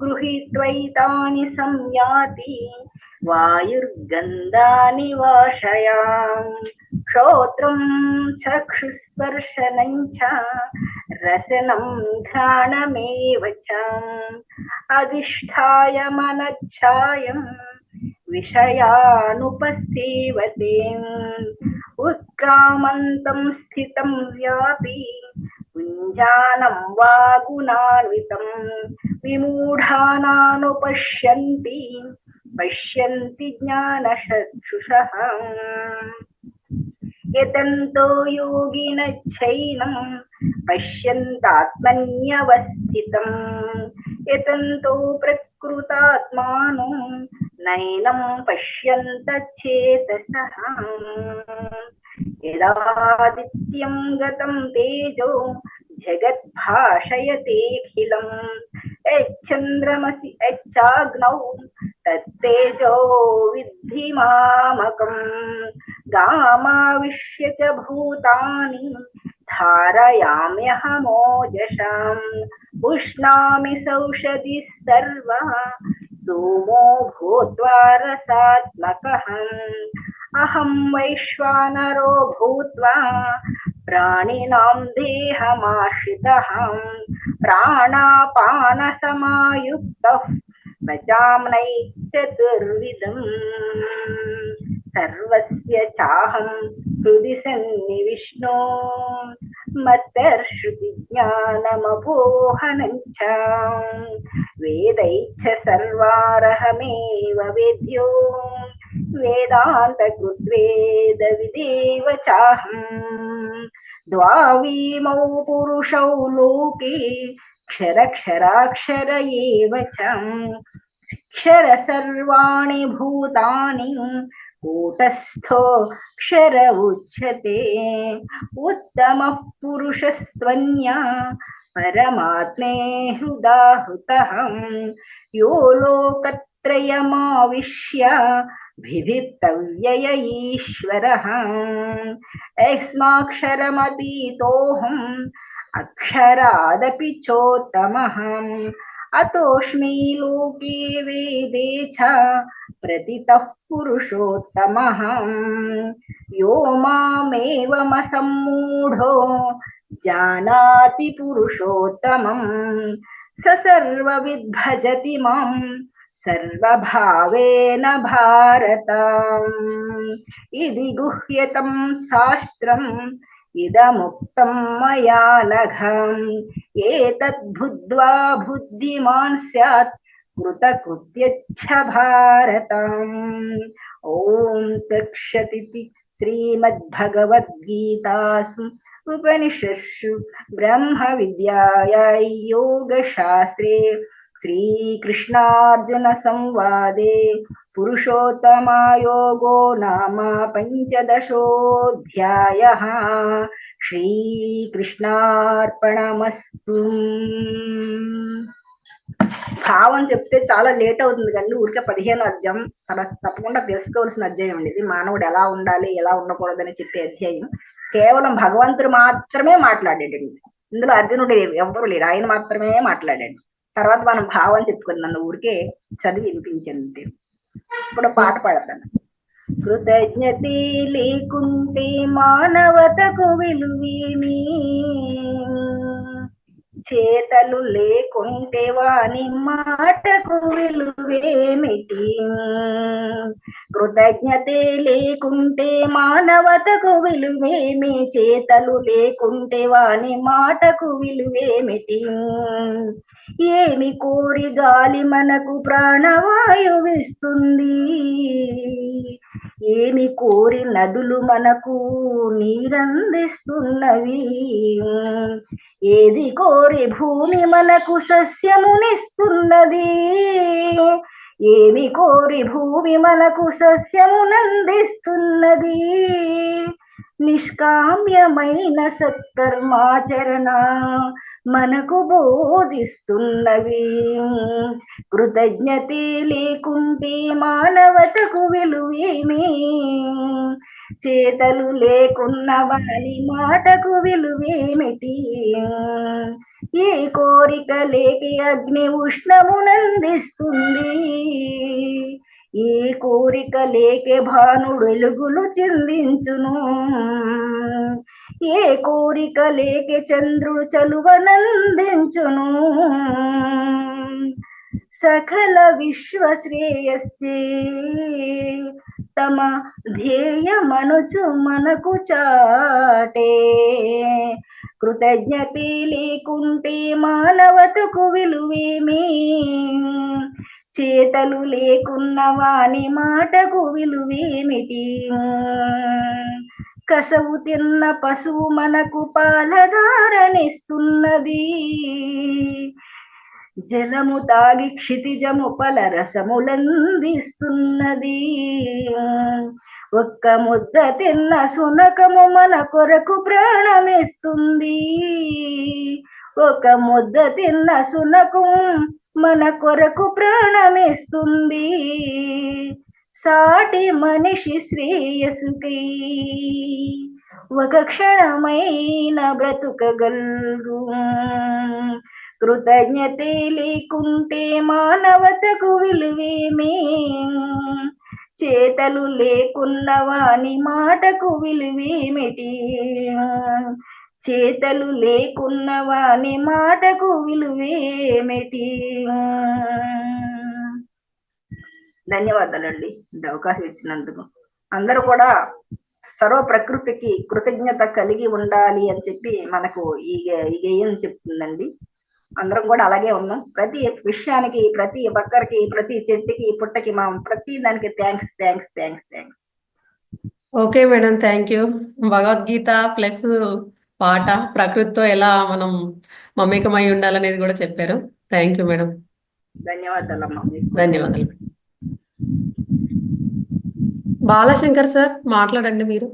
F: గృహీత్వైతాని సంయాతి వాయుర్గంధాని వాషయాం. శ్రోత్రం చక్షుస్పర్శనం చ రసనం ఘ్రాణమేవ చ. అధిష్ఠాయ మనశ్చాయం విషయానుపసేవతే. ఉత్క్రామంతం స్థితం వ్యాపి పుంజానం వా గుణాన్వితం. విమూఢానానుపశ్యంతి పశ్యంతి జ్ఞానచక్షుషః. యతంతో యోగినశ్చైనం పశ్యంతాత్మన్యవస్థితం. యతంతో ప్రకృతాత్మానో నైనం పశ్యంతచేతసః. యదాదిత్యం గతం తేజో జగద్భాషయతేఖిలం. యచ్చంద్రమసి యచ్చాగ్నౌ తత్తేజో విద్ధి మామకం. गामाविश्य च भूतानि धारयाम्यहमोजसाम् उष्णामि सौषधिः सर्वः सोमो भूत्वा रसात्मकः अहं वैश्वानरो भूत्वा प्राणिनां देहमाश्रितः प्राणापानसमायुक्तः पचाम्नै चतुर्विधम् सर्वस्य चाहं हृदि सन्निविष्णो मत्तर्श्रुतिज्ञानमपोहनं च वेदैश्च सर्वारहमेव वेद्यो वेदान्तकृद्वेदविदेव चाहम् द्वावीमौ पुरुषौ लोके क्षरक्षराक्षर एव च क्षर सर्वाणि भूतानि कूटस्थो क्षर उच्यते उत्तमः पुरुषस्त्वन्या परमात्मे हृदाहुतः यो लोकत्रयमाविश्य भिभित्तव्यय ईश्वरः यस्माक्षरमतीतोऽहम् अक्षरादपि चोत्तमः अतोऽस्मि लोके वेदे च प्रतितः पुरुषोत्तमः यो मामेवमसम्मूढो जानाति पुरुषोत्तमं स सर्वविद्भजति मां सर्वभावेन भारत इति गुह्यतं शास्त्रम् इदमुक्तं मया नघम् एतद्बुद्ध्वा बुद्धिमान् स्यात् कृतकृत्यच्छ भारतम् ॐ तत्सदिति श्रीमद्भगवद्गीतासु उपनिषत्सु ब्रह्मविद्यायां योगशास्त्रे श्रीकृष्णार्जुन संवादे पुरुषोत्तमयोगो नाम पंचदशोऽध्यायः శ్రీకృష్ణార్పణమస్తు. భావం చెప్తే చాలా లేట్ అవుతుంది కానీ ఊరికే 15 అధ్యాయం చాలా తప్పకుండా తెలుసుకోవాల్సిన అధ్యాయం అండి ఇది. మానవుడు ఎలా ఉండాలి ఎలా ఉండకూడదని చెప్పే అధ్యాయం. కేవలం భగవంతుడు మాత్రమే మాట్లాడాడండి ఇందులో. అర్జునుడు ఎవ్వరు లేరు, ఆయన మాత్రమే మాట్లాడాడు. తర్వాత మనం భావం చెప్పుకుని నన్ను ఊరికే చదివి వినిపించండి. ఇప్పుడు పాట పాడతాను. కృతజ్ఞతే లేకుంటే మానవతకు విలువేమి, చేతలు లేకుంటే వాని మాటకు విలువేమిటి. కృతజ్ఞతే లేకుంటే మానవతకు విలువేమి, చేతలు లేకుంటే వాని మాటకు విలువేమిటి. ఏమి కోరి గాలి మనకు ప్రాణవాయువిస్తుంది, ఏమి కోరి నదులు మనకు నీరందిస్తున్నవి, ఏది కోరి భూమి మనకు సస్యమునిస్తున్నది, ఏమి కోరి భూమి మనకు సస్యమునందిస్తున్నది. నిష్కామ్యమైన సత్కర్మాచరణ మనకు బోధిస్తున్నవి. కృతజ్ఞతే లేకుంటే మానవతకు విలువేమి, చేతలు లేకున్న వాని మాటకు విలువేమిటి. ఏ కోరిక లేక అగ్ని ఉష్ణమునందిస్తుంది, ఏ కోరిక లేక భానుడు వెలుగులు చెందించును, ఏ కోరిక లేక చంద్రుడు చలువనందించును. సకల విశ్వ శ్రేయస్సే తమ ధ్యేయమనుచు మనకు చాటే. కృతజ్ఞతే లేకుంటే మానవతకు విలువేమి, చేతలు లేకున్న వాని మాటకు విలువేమిటి. కసవు తిన్న పశువు మనకు పాలధారనిస్తున్నది, జలము తాగి క్షితిజము పలరసములందిస్తున్నది. ఒక్క ముద్ద తిన్న సునకము మన కొరకు ప్రాణమిస్తుంది, ఒక ముద్ద తిన్న సునకం మన కొరకు ప్రాణమిస్తుంది. సాటి మనిషి శ్రేయస్సుకై ఒక క్షణమైన బ్రతుకగల్గు. కృతజ్ఞతే లేకుంటే మానవతకు విలువేమే, చేతలు లేకున్న వాని మాటకు విలువేమిటి, చేతలు లేకున్న వాని మాటకు విలువేమిటి. ధన్యవాదాలండి ఇంత అవకాశం ఇచ్చినందుకు. అందరూ కూడా సర్వ ప్రకృతికి కృతజ్ఞత కలిగి ఉండాలి అని చెప్పి మనకు ఈ గేయం చెప్తుందండి. అందరం కూడా అలాగే ఉన్నాం. ప్రతి విషయానికి, ప్రతి బక్కరికి, ప్రతి చెట్టుకి, పుట్టకి మనం ప్రతి దానికి thanks thanks thanks thanks.
A: Okay madam, thank you. Bhagavad Gita plus పాట ప్రకృతితో ఎలా మనం మమేకమై ఉండాలనేది కూడా చెప్పారు. Thank you madam.
F: ధన్యవాదాలమ్మా.
A: ధన్యవాదాలు. బాలశంకర్ సార్ మాట్లాడండి, మీరు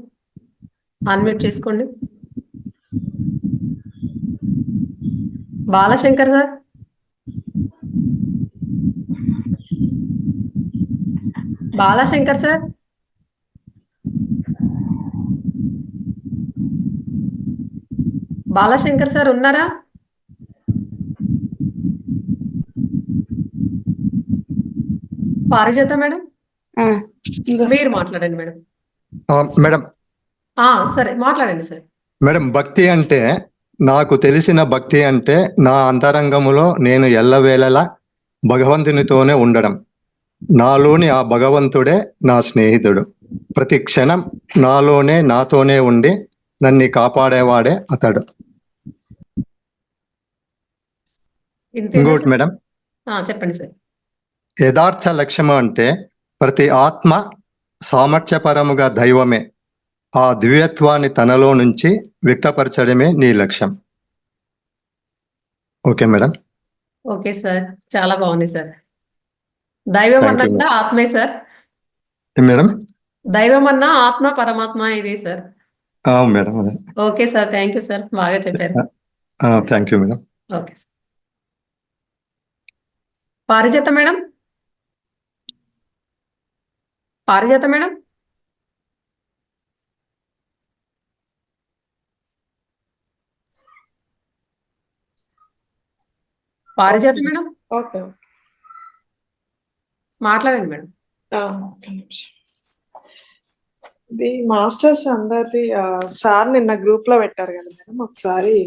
A: అన్మ్యూట్ చేసుకోండి. Balashankar sir. Balashankar sir. Balashankar sir ఉన్నారా? పారిజాత మేడం మీరు మాట్లాడండి మేడం.
J: మేడం
A: సరే మాట్లాడండి సార్.
J: మేడం, భక్తి అంటే, నాకు తెలిసిన భక్తి అంటే నా అంతరంగములో నేను ఎల్లవేళలా భగవంతునితోనే ఉండడం. నాలోని ఆ భగవంతుడే నా స్నేహితుడు. ప్రతి క్షణం నాలోనే నాతోనే ఉండి నన్ను కాపాడేవాడే అతడు. ఇంకోటి మేడం,
A: చెప్పండి సార్.
J: యథార్థ లక్ష్యము అంటే ప్రతి ఆత్మ సామర్థ్యపరముగా దైవమే. ఆ దివ్యత్వాన్ని తనలో నుంచి వ్యక్తపరచడమే నీ లక్ష్యం. Okay madam.
A: ఓకే సార్, చాలా బాగుంది సార్. దైవం
J: Thank
A: అన్నా
J: you,
A: కూడా ఆత్మే సార్.
J: మేడం.
A: దైవం అన్నా ఆత్మ పరమాత్మ ఇదే సార్.
J: మేడం అదే.
A: Okay sir, thank you sir, బాగా చెప్పారు.
J: Thank you madam.
A: Okay sir. పారిజాత మేడం. పారిజాత మేడం. పారిజాత మేడం
C: ఓకే
A: మాట్లాడండి మేడం.
C: ఇది మాస్టర్స్ అందరిది సార్ నిన్న గ్రూప్ లో పెట్టారు కదా మేడం, ఒకసారి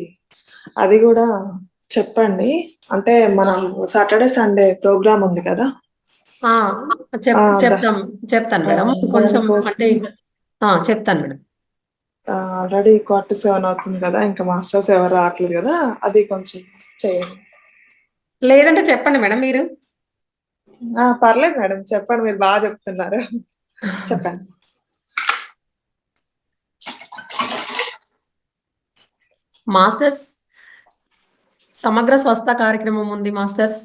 C: అది కూడా చెప్పండి. అంటే మనం సాటర్డే సండే ప్రోగ్రామ్ ఉంది కదా.
A: చెప్తాను మేడం. కొంచెం అంటే చెప్తాను మేడం.
C: ఆల్రెడీ 47 అవుతుంది కదా, ఇంకా మాస్టర్స్ ఎవరు రావట్లేదు కదా, అది కొంచెం చేయండి.
A: లేదంటే చెప్పండి మేడం మీరు.
C: పర్లేదు మేడం, చెప్పండి, మీరు బాగా చెప్తున్నారు, చెప్పండి.
A: మాస్టర్స్ సమగ్ర స్వస్థ కార్యక్రమం ఉంది మాస్టర్స్.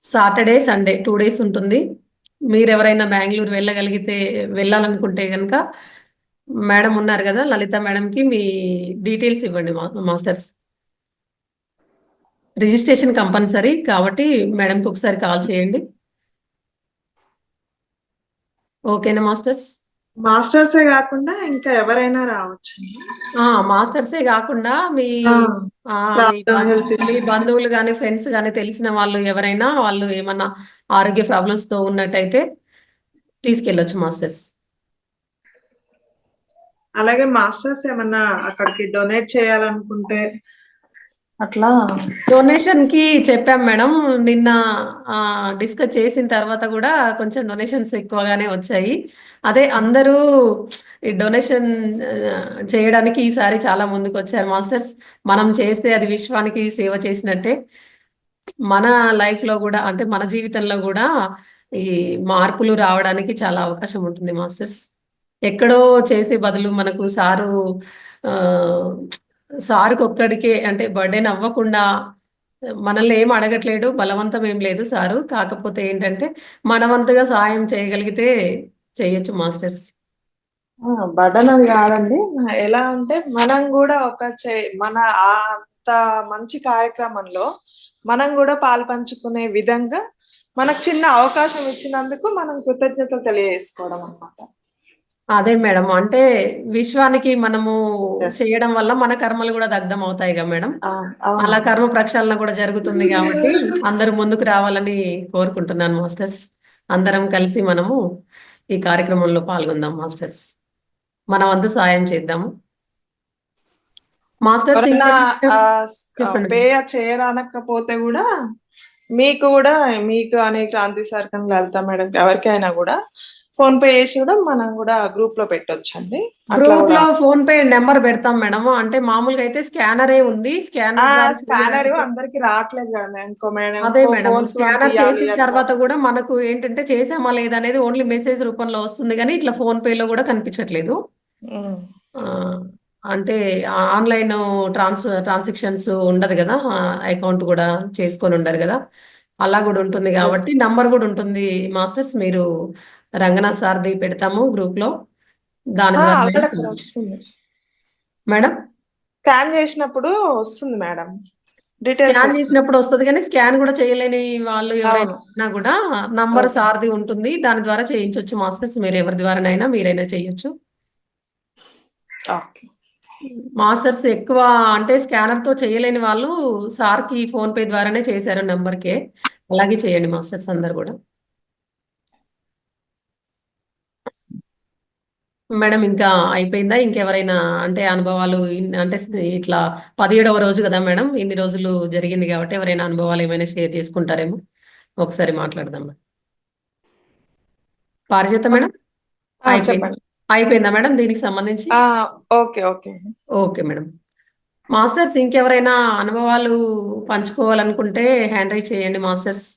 A: సాటర్డే సండే 2 days ఉంటుంది. మీరు ఎవరైనా బెంగళూరు వెళ్ళగలిగితే, వెళ్ళాలనుకుంటే కనుక మేడం ఉన్నారు కదా, లలిత మేడంకి మీ డీటెయిల్స్ ఇవ్వండి మాస్టర్స్. రిజిస్ట్రేషన్ కంపల్సరీ కాబట్టి మేడంకి ఒకసారి కాల్ చేయండి. ఓకేనా మాస్టర్స్?
C: మాస్టర్సే కాకుండా ఇంకా ఎవరైనా రావచ్చు.
A: మాస్టర్సే కాకుండా మీ బంధువులు కానీ, ఫ్రెండ్స్ కానీ, తెలిసిన వాళ్ళు ఎవరైనా, వాళ్ళు ఏమన్నా ఆరోగ్య ప్రాబ్లమ్స్ తో ఉన్నట్టయితే తీసుకెళ్ళొచ్చు మాస్టర్స్.
C: అలాగే మాస్టర్స్ ఏమన్నా అక్కడికి డొనేట్ చేయాలనుకుంటే అట్లా
A: డొనేషన్ కి చెప్పాం మేడం. నిన్న డిస్కస్ చేసిన తర్వాత కూడా కొంచెం డొనేషన్స్ ఎక్కువగానే వచ్చాయి. అదే అందరూ ఈ డొనేషన్ చేయడానికి ఈసారి చాలా ముందుకు వచ్చారు మాస్టర్స్. మనం చేస్తే అది విశ్వానికి సేవ చేసినట్టే. మన లైఫ్ లో కూడా, అంటే మన జీవితంలో కూడా ఈ మార్పులు రావడానికి చాలా అవకాశం ఉంటుంది మాస్టర్స్. ఎక్కడో చేసే బదులు మనకు సారుకు ఒక్కడికే, అంటే బర్త్డే అవ్వకుండా, మనల్ని ఏం అడగట్లేడు, బలవంతం ఏం లేదు సారు. కాకపోతే ఏంటంటే మనవంతుగా సహాయం చేయగలిగితే చేయొచ్చు మాస్టర్స్.
C: బర్డన్ అది కాదండి. ఎలా అంటే మనం కూడా మన అంత మంచి కార్యక్రమంలో మనం కూడా పాలు పంచుకునే విధంగా మనకు చిన్న అవకాశం ఇచ్చినందుకు మనం కృతజ్ఞతలు తెలియజేసుకోవడం అన్నమాట.
A: అదే మేడం, అంటే విశ్వానికి మనము
C: Yes.
A: చేయడం వల్ల మన కర్మలు కూడా దగ్ధం అవుతాయి కదా మేడం.
C: అవును.
A: అలా కర్మ ప్రక్షాళన కూడా జరుగుతుంది కాబట్టి అందరూ ముందుకు రావాలని కోరుకుంటున్నాను మాస్టర్స్. అందరం కలిసి మనము ఈ కార్యక్రమంలో పాల్గొందాం మాస్టర్స్. మన వంతు సాయం చేద్దాము మాస్టర్స్.
C: ఎవరైనా
A: చెప్పండి.
C: పే చేయరానకపోతే కూడా మీకు అనే క్రాంతి సార్ కానీ లలిత మేడం ఎవరికైనా కూడా ఫోన్ పే చేసి కూడా మనం కూడా గ్రూప్ లో పెట్టొచ్చండి. అట్లా
A: గ్రూప్
C: కూడా
A: లో ఫోన్ పే నెంబర్ పెడతాం మేడం. అంటే మామూలుగా అయితే స్కానరే ఉంది.
C: స్కానర్ అందరికి రావట్లేదు కదా ఇంకో మేడం.
A: అదే మేడం,
C: ఫోన్స్
A: స్కానర్
C: పంపించాలి
A: చేసిన తర్వాత కూడా మనకు ఏంటంటే చేసామా లేదా అనేది ఓన్లీ మెసేజ్ రూపంలో వస్తుంది, కానీ ఇట్లా ఫోన్ పేలో కూడా కనిపించట్లేదు. ఆ, అంటే ఆన్లైన్ ట్రాన్సాక్షన్స్ ఉండదు కదా, అకౌంట్ కూడా చేసుకొని ఉండరు కదా, అలా కూడా ఉంటుంది కాబట్టి నంబర్ కూడా ఉంటుంది మాస్టర్స్. మీరు రంగనాథ్ సార్ది పెడతాము గ్రూప్ లో, దాని ద్వారా
C: ఆల్రెడీ అక్కడ వస్తుంది
A: మేడం.
C: స్కాన్ చేసినప్పుడు వస్తుంది మేడం, డీటెయిల్స్
A: స్కాన్ చేసినప్పుడు వస్తుంది, కానీ స్కాన్ కూడా చేయలేని వాళ్ళు ఎవరైనా ఉన్నా కూడా నంబర్
C: Okay.
A: సార్ది ఉంటుంది, దాని ద్వారా చేయించవచ్చు మాస్టర్స్. మీరు ఎవరి ద్వారానైనా మీరైనా చేయొచ్చు మాస్టర్స్. ఎక్కువ అంటే స్కానర్ తో చేయలేని వాళ్ళు సార్కి ఫోన్ పే ద్వారానే చేశారు నెంబర్కే, అలాగే చేయండి మాస్టర్స్ అందరు కూడా. మేడం ఇంకా అయిపోయిందా? ఇంకెవరైనా అంటే అనుభవాలు అంటే ఇట్లా 17వ రోజు కదా మేడం, ఇన్ని రోజులు జరిగింది కాబట్టి ఎవరైనా అనుభవాలు ఏమైనా షేర్ చేసుకుంటారేమో, ఒకసారి మాట్లాడదాం మేడం. పారిజాత మేడం అయిపోయింది, అయిపోయిందా మేడం దీనికి సంబంధించి?
C: Okay okay
A: okay madam. Masters ఇంకెవరైనా అనుభవాలు పంచుకోవాలనుకుంటే హ్యాండ్ రైజ్ చేయండి మాస్టర్స్.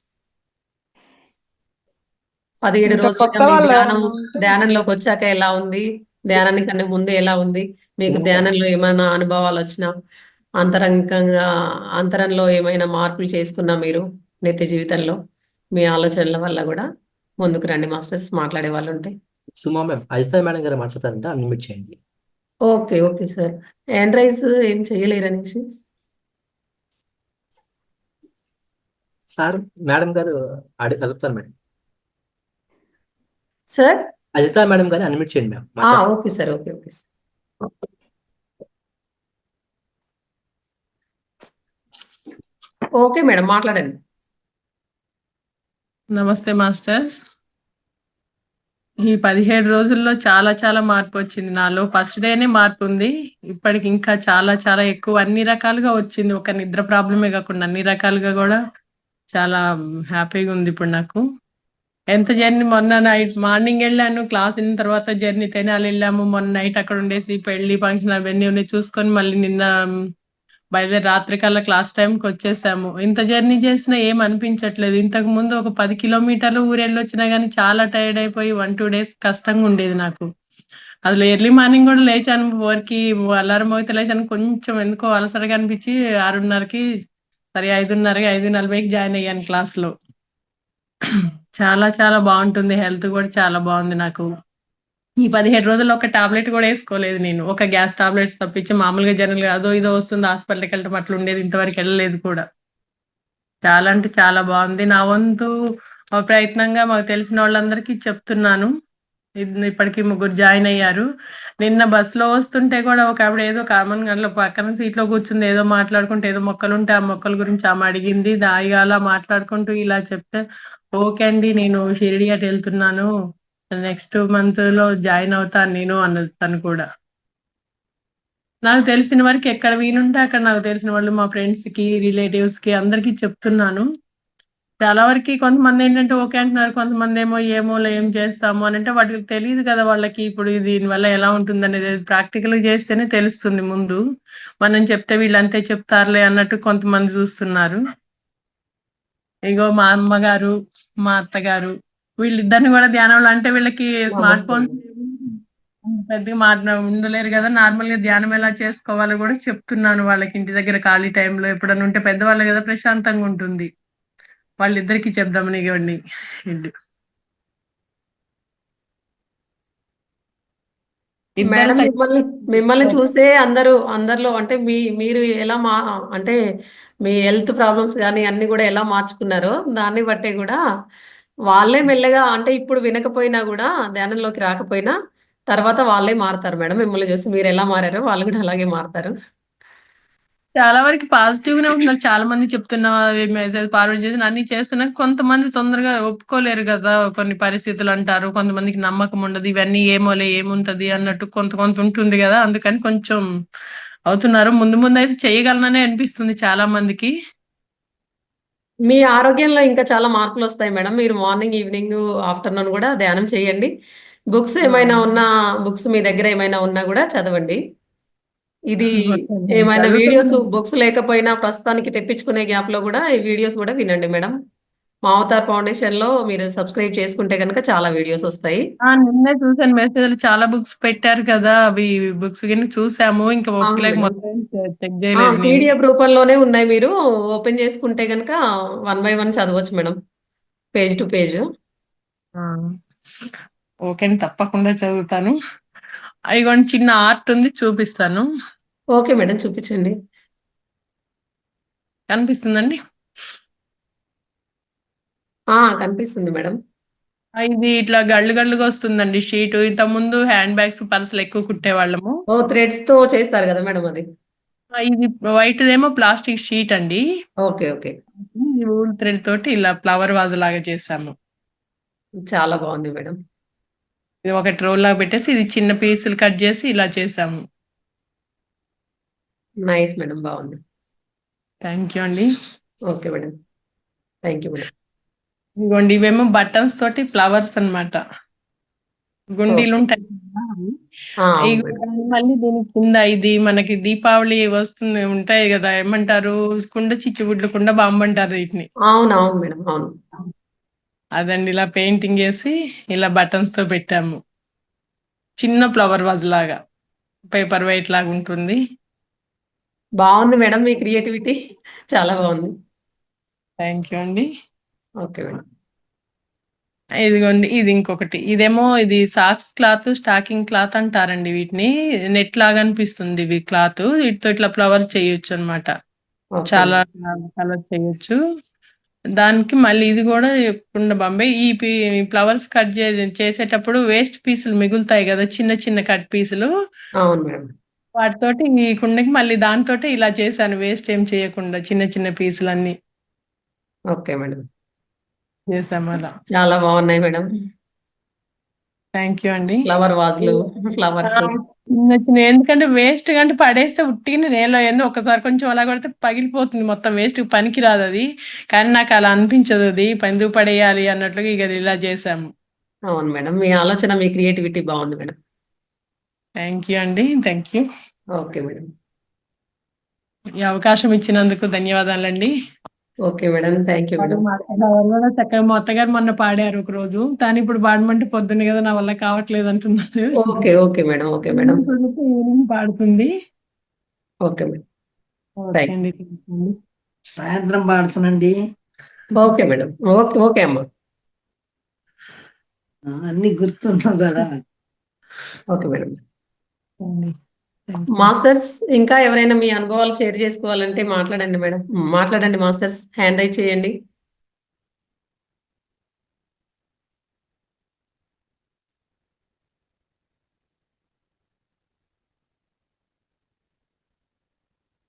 A: 17 రోజులుగా మీ ధ్యానంలోకి వచ్చాక ఎలా ఉంది, ధ్యానానికన్నా ముందు ఎలా ఉంది, మీకు ధ్యానంలో ఏమైనా అనుభవాలు వచ్చినా, అంతరంలో ఏమైనా మార్పులు చేసుకున్నా మీరు నిత్య జీవితంలో మీ ఆలోచనల వల్ల కూడా ముందుకు రండి మాస్టర్స్, మాట్లాడే వాళ్ళు ఉంటే.
B: సుమా మ్యామ్, అజితా మేడం గారు మాట్లాడతారంటే అన్మ్యూట్ చేయండి.
A: Okay okay sir. Hand raise ఏం చేయలేరు అనేసి
B: సార్ మేడం గారు అడుగుతారు మేడం.
A: సార్
B: అజితా మేడం గారు అన్మ్యూట్ చేయండి ma'am.
A: Okay sir, okay okay sir. Okay madam, మాట్లాడండి.
G: నమస్తే మాస్టర్స్. ఈ 17 రోజుల్లో చాలా చాలా మార్పు వచ్చింది నాలో. ఫస్ట్ డేనే మార్పు ఉంది, ఇప్పటికి ఇంకా చాలా చాలా ఎక్కువ అన్ని రకాలుగా వచ్చింది. ఒక నిద్ర ప్రాబ్లమే కాకుండా అన్ని రకాలుగా కూడా చాలా హ్యాపీగా ఉంది ఇప్పుడు నాకు. ఎంత జర్నీ, మొన్న నైట్ మార్నింగ్ వెళ్ళాను, క్లాస్ అయిన తర్వాత జర్నీ తెనాలి వెళ్ళాము, మొన్న నైట్ అక్కడ ఉండేసి పెళ్లి ఫంక్షన్ అవన్నీ ఉన్నాయి చూసుకొని మళ్ళీ నిన్న బయలుదేరి రాత్రి కల్లా క్లాస్ టైంకి వచ్చేసాము. ఇంత జర్నీ చేసినా ఏం అనిపించట్లేదు. ఇంతకు ముందు ఒక 10 కిలోమీటర్లు ఊరెళ్ళొచ్చినా కానీ చాలా టైర్డ్ అయిపోయి 1-2 డేస్ కష్టంగా ఉండేది నాకు. అసలు ఎర్లీ మార్నింగ్ కూడా లేచాను, 4కి అలారం అయితే లేచాను, కొంచెం ఎందుకో అలసటగా అనిపించి 6:30కి సరే 5:40కి జాయిన్ అయ్యాను క్లాస్లో. చాలా చాలా బాగుంటుంది, హెల్త్ కూడా చాలా బాగుంది నాకు. ఈ 17 రోజుల్లో ఒక టాబ్లెట్ కూడా వేసుకోలేదు నేను, ఒక గ్యాస్ టాబ్లెట్స్ తప్పించి. మామూలుగా జనరల్గా అదో ఇదో వస్తుంది హాస్పిటల్కి వెళ్ళటం అట్లా ఉండేది, ఇంతవరకు వెళ్ళలేదు కూడా. చాలా అంటే చాలా బాగుంది. నా వంతు ప్రయత్నంగా మాకు తెలిసిన వాళ్ళందరికీ చెప్తున్నాను. ఇప్పటికి 3 జాయిన్ అయ్యారు. నిన్న బస్సులో వస్తుంటే కూడా ఒక ఆవిడ ఏదో కామన్ అట్లా పక్కన సీట్లో కూర్చుంది, ఏదో మాట్లాడుకుంటే, ఏదో మొక్కలు ఉంటే ఆ మొక్కల గురించి ఆమె అడిగింది. దాయిగా అలా మాట్లాడుకుంటూ ఇలా చెప్తే, ఓకే అండి నేను షిరిడి అటు వెళ్తున్నాను, నెక్స్ట్ మంత్ లో జాయిన్ అవుతాను నేను అన్నది తను కూడా. నాకు తెలిసిన వరకు ఎక్కడ వీలుంటే అక్కడ నాకు తెలిసిన వాళ్ళు మా ఫ్రెండ్స్ కి రిలేటివ్స్ కి అందరికీ చెప్తున్నాను. చాలా వరకు కొంతమంది ఏంటంటే ఓకే అంటున్నారు, కొంతమంది ఏమో ఏం చేస్తాము అని అంటే వాటికి తెలియదు కదా వాళ్ళకి ఇప్పుడు దీనివల్ల ఎలా ఉంటుంది అనేది. ప్రాక్టికల్ చేస్తేనే తెలుస్తుంది ముందు. మనం చెప్తే వీళ్ళంతే చెప్తారులే అన్నట్టు కొంతమంది చూస్తున్నారు. ఇగో మా అమ్మగారు మా అత్తగారు వీళ్ళిద్దరిని కూడా ధ్యానంలో, అంటే వీళ్ళకి స్మార్ట్ ఫోన్ పెద్దగా ఉండలేరు కదా, నార్మల్ గా ధ్యానం ఎలా చేసుకోవాలో కూడా చెప్తున్నాను వాళ్ళకి. ఇంటి దగ్గర ఖాళీ టైంలో ఎప్పుడన్నా ఉంటే, పెద్దవాళ్ళు కదా ప్రశాంతంగా ఉంటుంది, వాళ్ళిద్దరికి చెప్దామని ఇవ్వండి. ఇద్దరు
A: మేడం మిమ్మల్ని మిమ్మల్ని
G: చక్కగా
A: చూసే అందరిలో అంటే మీరు ఎలా అంటే మీ హెల్త్ ప్రాబ్లమ్స్ కానీ అన్ని కూడా ఎలా మార్చుకున్నారో దాన్ని బట్టే కూడా వాళ్ళే మెల్లగా అంటే ఇప్పుడు వినకపోయినా కూడా ధ్యానంలోకి రాకపోయినా తర్వాత వాళ్ళే మారుతారు మేడం. మిమ్మల్ని చూసి మీరు ఎలా మారారో వాళ్ళు కూడా అలాగే మారుతారు.
G: చాలా వరకు పాజిటివ్ గానే ఉంటున్నారు. చాలా మంది చెప్తున్నా మెసేజ్ ఫార్వర్డ్ చేసి అన్ని చేస్తున్నా కొంతమంది తొందరగా ఒప్పుకోలేరు కదా, కొన్ని పరిస్థితులు అంటారు, కొంతమందికి నమ్మకం ఉండదు, ఇవన్నీ ఏమోలే ఏముంటది అన్నట్టు కొంత కొంత ఉంటుంది కదా, అందుకని కొంచెం అవుతున్నారు. ముందు ముందు అయితే చేయగలననే అనిపిస్తుంది చాలా మందికి.
A: మీ ఆరోగ్యంలో ఇంకా చాలా మార్పులు వస్తాయి మేడం. మీరు మార్నింగ్, ఈవినింగ్, ఆఫ్టర్నూన్ కూడా ధ్యానం చేయండి. బుక్స్ ఏమైనా ఉన్నా బుక్స్ మీ దగ్గర ఏమైనా ఉన్నా కూడా చదవండి. ఇది ఏమైనా వీడియోస్
G: చదువుతున్నాను.
A: బుక్స్ లేకపోయినా ప్రస్తుతానికి తెప్పించుకునే గ్యాప్లో కూడా ఈ వీడియోస్ కూడా వినండి మేడం. మా అవతార్ ఫౌండేషన్లో మీరు సబ్స్క్రైబ్ చేసుకుంటే కనుక చాలా వీడియోస్ వస్తాయి.
G: నిన్నే చూసాను మెసేజ్లు, చాలా బుక్స్ పెట్టారు కదా, అవి బుక్స్ కింద చూసాము. ఇంకా
A: అవును
G: ఒక్కలేక
A: మేడం.
G: మొత్తం చెక్ చేయలేదు నేను.
A: పీడిఎఫ్ రూపంలోనే ఉన్నాయి. మీరు ఓపెన్ చేసుకుంటే కనుక 1 బై 1 చదవచ్చు madam, page to page.
G: Okay అండి, తప్పకుండా చదువుతాను. ఇగోండి చిన్న ఆర్ట్ ఉంది, చూపిస్తాను.
A: ఓకే మేడం, చూపించండి.
G: కనిపిస్తుందండి?
A: కనిపిస్తుంది మేడం.
G: ఇది ఇట్లా గళ్ళు గళ్ళుగా వస్తుందండి షీట్. ఇంత ముందు హ్యాండ్ బ్యాగ్స్, పర్సులు ఎక్కువ కుట్టేవాళ్ళము.
A: థ్రెడ్స్ తో చేస్తారు కదా మేడం అది.
G: ఇది వైట్ దేమో ప్లాస్టిక్ షీట్ అండి.
A: ఓకే ఓకే,
G: ఊల్ థ్రెడ్ తోటి ఇలా ఫ్లవర్ వాజ్ లాగా చేసాము.
A: చాలా బాగుంది మేడం.
G: ఇది ఒక రోల్ లాగా పెట్టేసి ఇది చిన్న పీసులు కట్ చేసి ఇలా చేసాము.
A: నైస్ మేడం, బాగుంది.
G: థ్యాంక్ యూ అండి.
A: Okay madam, thank you madam.
G: ఇదిగోండి ఇవేమో బటన్స్ తోటి ఫ్లవర్స్ అన్నమాట. గుండీలు
A: ఓకే.
G: ఉంటాయి కదా,
A: అవును
G: ఇవి
A: మేడం.
G: మళ్ళీ దీని కింద ఇది మనకి దీపావళి వస్తుంది ఉంటాయి కదా, ఏమంటారు, కుండ చిచ్చుబుడ్లు, కుండ బాంబు అంటారు వీటిని.
A: అవును అవును మేడం, అవును.
G: అదండి ఇలా పెయింటింగ్ వేసి ఇలా బటన్స్ తో పెట్టాము. చిన్న ఫ్లవర్ వాజ్ లాగా, పేపర్ వెయిట్ లాగా ఉంటుంది.
A: బాగుంది మేడం, మీ క్రియేటివిటీ చాలా బాగుంది.
G: థ్యాంక్ యూ అండి.
A: Okay madam.
G: ఇదిగోండి ఇది ఇంకొకటి, ఇదేమో ఇది సాక్స్ క్లాత్, స్టాకింగ్ క్లాత్ అంటారండి వీటిని. నెట్ లాగా అనిపిస్తుంది ఇవి క్లాత్, వీటితో ఇట్లా ఫ్లవర్ చేయొచ్చు అన్నమాట.
A: ఓకే
G: చాలా
A: మేడం.
G: కలర్ చేయొచ్చు. దానికి మళ్ళీ ఇది కూడా కుండ బాంబే. ఈ ఫ్లవర్స్ కట్ చేసేటప్పుడు వేస్ట్ పీసులు మిగులుతాయి కదా, చిన్న చిన్న కట్ పీసులు,
A: అవును మేడం.
G: వాటితోటి ఈ కుండకి మళ్ళీ దాంతోటి ఇలా చేశాను, వేస్ట్ ఏం చేయకుండా చిన్న చిన్న పీసులన్నీ
A: ఓకే మేడం,
G: చేసాము అలా.
A: చాలా బాగున్నాయి మేడం.
G: థ్యాంక్ యూ అండి.
A: ఫ్లవర్ వాజ్లు, ఫ్లవర్స్.
G: చిన్న చిన్న, ఎందుకంటే వేస్ట్ కంటే పడేస్తే ఉట్టిగా నేలలో ఏందో ఒకసారి కొంచెం అలా కొడితే పగిలిపోతుంది మొత్తం, వేస్ట్ పనికి రాదు అది. కానీ నాకు అలా అనిపించదు, అది ఎందుకు పడేయాలి అన్నట్లుగా ఇక ఇలా చేసాము.
A: అవును మేడం, మీ ఆలోచన, మీ క్రియేటివిటీ బాగుంది మేడం.
G: థ్యాంక్ యూ అండి. Thank you.
A: Okay madam.
G: ఈ అవకాశం ఇచ్చినందుకు ధన్యవాదాలండి.
A: Okay madam, thank you madam.
G: చక్కగా మా అత్తగారు మొన్న పాడారు ఒక రోజు, కానీ ఇప్పుడు పాడమంటే పొద్దున్న కదా నా వల్ల కావట్లేదు అంటున్నారు.
A: Okay okay madam, okay madam,
G: evening పాడుతుంది.
A: ఓకే మేడం,
G: ఓకే
A: థ్యాంక్
G: అండి. థ్యాంక్ యూ అండి.
K: సాయంత్రం పాడుతానండి.
A: ఓకే మేడం, ఓకే ఓకే అమ్మా.
K: అన్ని గుర్తున్నావు కదా.
A: Okay madam. మాస్టర్స్, ఇంకా ఎవరైనా మీ అనుభవాలు షేర్ చేసుకోవాలంటే మాట్లాడండి మేడం, మాట్లాడండి మాస్టర్స్, హ్యాండ్ రైజ్ చేయండి.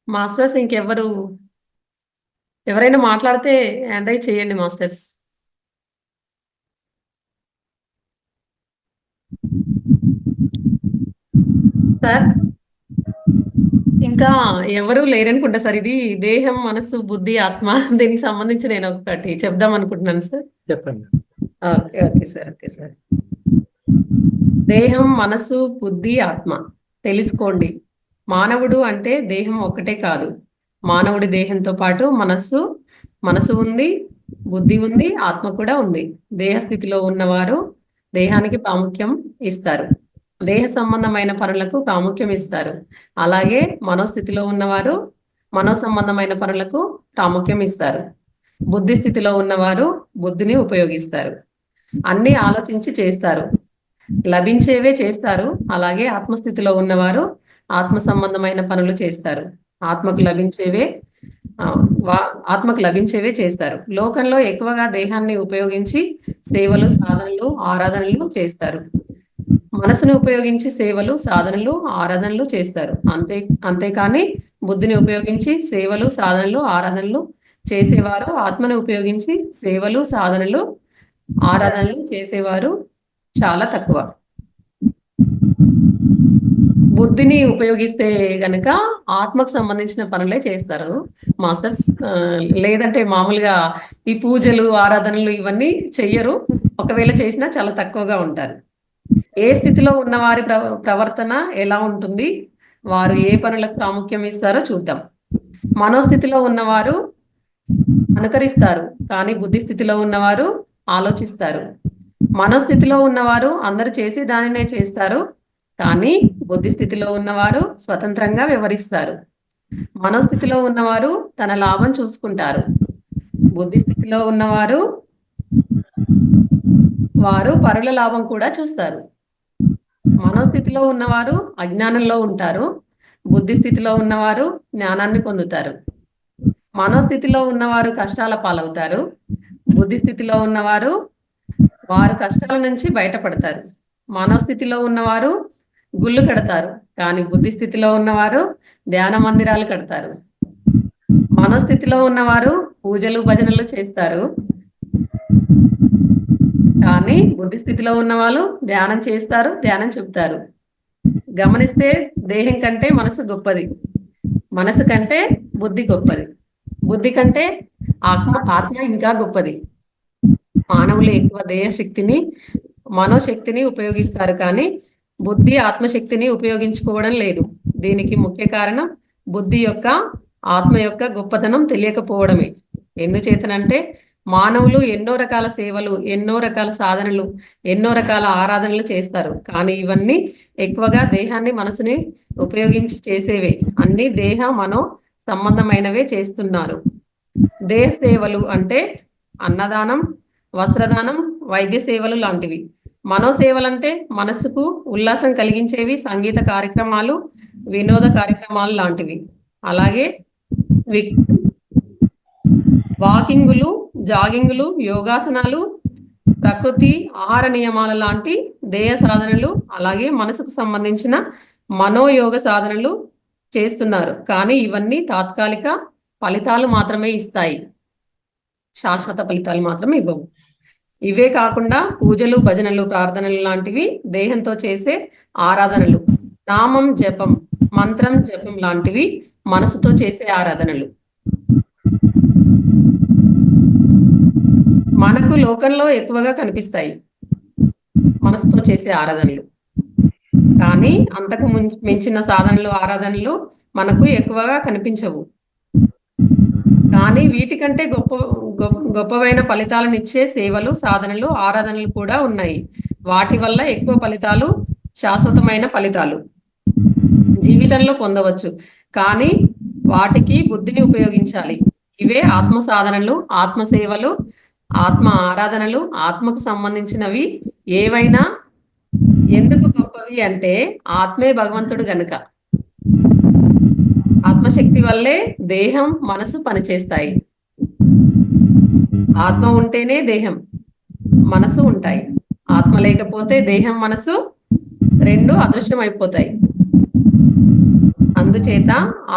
A: మాస్టర్స్ ఇంకెవరు, ఎవరైనా మాట్లాడితే హ్యాండ్ రైజ్ చేయండి మాస్టర్స్. సార్ ఇంకా ఎవరు లేరనుకుంటా సార్. ఇది దేహం, మనసు, బుద్ధి, ఆత్మ, దీనికి సంబంధించి నేను ఒకటి చెప్దాం అనుకుంటున్నాను సార్.
B: చెప్పండి.
A: Okay okay sir, okay sir. దేహం, మనసు, బుద్ధి, ఆత్మ తెలుసుకోండి. మానవుడు అంటే దేహం ఒక్కటే కాదు, మానవుడి దేహంతో పాటు మనసు ఉంది, బుద్ధి ఉంది, ఆత్మ కూడా ఉంది. దేహ స్థితిలో ఉన్నవారు దేహానికి ప్రాముఖ్యం ఇస్తారు, దేహ సంబంధమైన పనులకు ప్రాముఖ్యం ఇస్తారు. అలాగే మనోస్థితిలో ఉన్నవారు మనో సంబంధమైన పనులకు ప్రాముఖ్యం ఇస్తారు. బుద్ధి స్థితిలో ఉన్నవారు బుద్ధిని ఉపయోగిస్తారు, అన్ని ఆలోచించి చేస్తారు. లభించేవే చేస్తారు. అలాగే ఆత్మస్థితిలో ఉన్నవారు ఆత్మ సంబంధమైన పనులు చేస్తారు. ఆత్మకు లభించేవే ఆత్మకు లభించేవే చేస్తారు. లోకంలో ఎక్కువగా దేహాన్ని ఉపయోగించి సేవలు, సాధనలు, ఆరాధనలు చేస్తారు. మనసును ఉపయోగించి సేవలు, సాధనలు, ఆరాధనలు చేస్తారు. అంతేకాని బుద్ధిని ఉపయోగించి సేవలు, సాధనలు, ఆరాధనలు చేసేవారు, ఆత్మను ఉపయోగించి సేవలు, సాధనలు, ఆరాధనలు చేసేవారు చాలా తక్కువ. బుద్ధిని ఉపయోగిస్తే గనక ఆత్మకు సంబంధించిన పనులే చేస్తారు మాస్టర్స్. లేదంటే మామూలుగా ఈ పూజలు, ఆరాధనలు ఇవన్నీ చెయ్యరు. ఒకవేళ చేసినా చాలా తక్కువగా ఉంటారు. ఏ స్థితిలో ఉన్న వారి ప్రవర్తన ఎలా ఉంటుంది, వారు ఏ పనులకు ప్రాముఖ్యం ఇస్తారో చూద్దాం. మనోస్థితిలో ఉన్నవారు అనుకరిస్తారు, కానీ బుద్ధి స్థితిలో ఉన్నవారు ఆలోచిస్తారు. మనోస్థితిలో ఉన్నవారు అందరూ చేసే దానినే చేస్తారు, కానీ బుద్ధి స్థితిలో ఉన్నవారు స్వతంత్రంగా వ్యవహరిస్తారు. మనోస్థితిలో ఉన్నవారు తన లాభం చూసుకుంటారు. బుద్ధి స్థితిలో ఉన్నవారు పరుల లాభం కూడా చూస్తారు. మనోస్థితిలో ఉన్నవారు అజ్ఞానంలో ఉంటారు. బుద్ధి స్థితిలో ఉన్నవారు జ్ఞానాన్ని పొందుతారు. మనోస్థితిలో ఉన్నవారు కష్టాల పాలవుతారు. బుద్ధి స్థితిలో ఉన్నవారు కష్టాల నుంచి బయటపడతారు. మనోస్థితిలో ఉన్నవారు గుళ్ళు కడతారు, కానీ బుద్ధి స్థితిలో ఉన్నవారు ధ్యాన మందిరాలు కడతారు. మనోస్థితిలో ఉన్నవారు పూజలు, భజనలు చేస్తారు, కానీ బుద్ధి స్థితిలో ఉన్నవాళ్ళు ధ్యానం చేస్తారు, ధ్యానం చెబుతారు. గమనిస్తే దేహం కంటే మనసు గొప్పది, మనసు కంటే బుద్ధి గొప్పది, బుద్ధి కంటే ఆత్మ ఇంకా గొప్పది. మానవులు ఎక్కువ దేహ శక్తిని, మనోశక్తిని ఉపయోగిస్తారు, కానీ బుద్ధి ఆత్మశక్తిని ఉపయోగించుకోవడం లేదు. దీనికి ముఖ్య కారణం బుద్ధి యొక్క, ఆత్మ యొక్క గొప్పతనం తెలియకపోవడమే. ఎందుచేతనంటే మానవులు ఎన్నో రకాల సేవలు, ఎన్నో రకాల సాధనలు, ఎన్నో రకాల ఆరాధనలు చేస్తారు, కానీ ఇవన్నీ ఎక్కువగా దేహాన్ని, మనసుని ఉపయోగించి చేసేవే. అన్ని దేహ మనో సంబంధమైనవే చేస్తున్నారు. దేహ సేవలు అంటే అన్నదానం, వస్త్రదానం, వైద్య సేవలు లాంటివి. మనోసేవలంటే మనసుకు ఉల్లాసం కలిగించేవి, సంగీత కార్యక్రమాలు, వినోద కార్యక్రమాలు లాంటివి. అలాగే వాకింగులు, జాగింగులు, యోగాసనాలు, ప్రకృతి ఆహార నియమాల లాంటి దేయ సాధనలు, అలాగే మనసుకు సంబంధించిన మనోయోగ సాధనలు చేస్తున్నారు. కానీ ఇవన్నీ తాత్కాలిక ఫలితాలు మాత్రమే ఇస్తాయి, శాశ్వత ఫలితాలు మాత్రం ఇవ్వవు. ఇవే కాకుండా పూజలు, భజనలు, ప్రార్థనలు లాంటివి దేహంతో చేసే ఆరాధనలు, నామం జపం, మంత్రం జపం లాంటివి మనసుతో చేసే ఆరాధనలు. మనకు లోకంలో ఎక్కువగా కనిపిస్తాయి మనసుతో చేసే ఆరాధనలు, కానీ అంతకు మించిన సాధనలు, ఆరాధనలు మనకు ఎక్కువగా కనిపించవు. కానీ వీటికంటే గొప్పవైన ఫలితాలను ఇచ్చే సేవలు, సాధనలు, ఆరాధనలు కూడా ఉన్నాయి. వాటి వల్ల ఎక్కువ ఫలితాలు, శాశ్వతమైన ఫలితాలు జీవితంలో పొందవచ్చు, కానీ వాటికి బుద్ధిని ఉపయోగించాలి. ఇవే ఆత్మ సాధనలు, ఆత్మ సేవలు, ఆత్మ ఆరాధనలు. ఆత్మకు సంబంధించినవి ఏవైనా ఎందుకు గొప్పవి అంటే ఆత్మే భగవంతుడు గనుక. ఆత్మశక్తి వల్లే దేహం, మనసు పనిచేస్తాయి. ఆత్మ ఉంటేనే దేహం, మనసు ఉంటాయి. ఆత్మ లేకపోతే దేహం, మనసు రెండు అదృశ్యం అయిపోతాయి. అందుచేత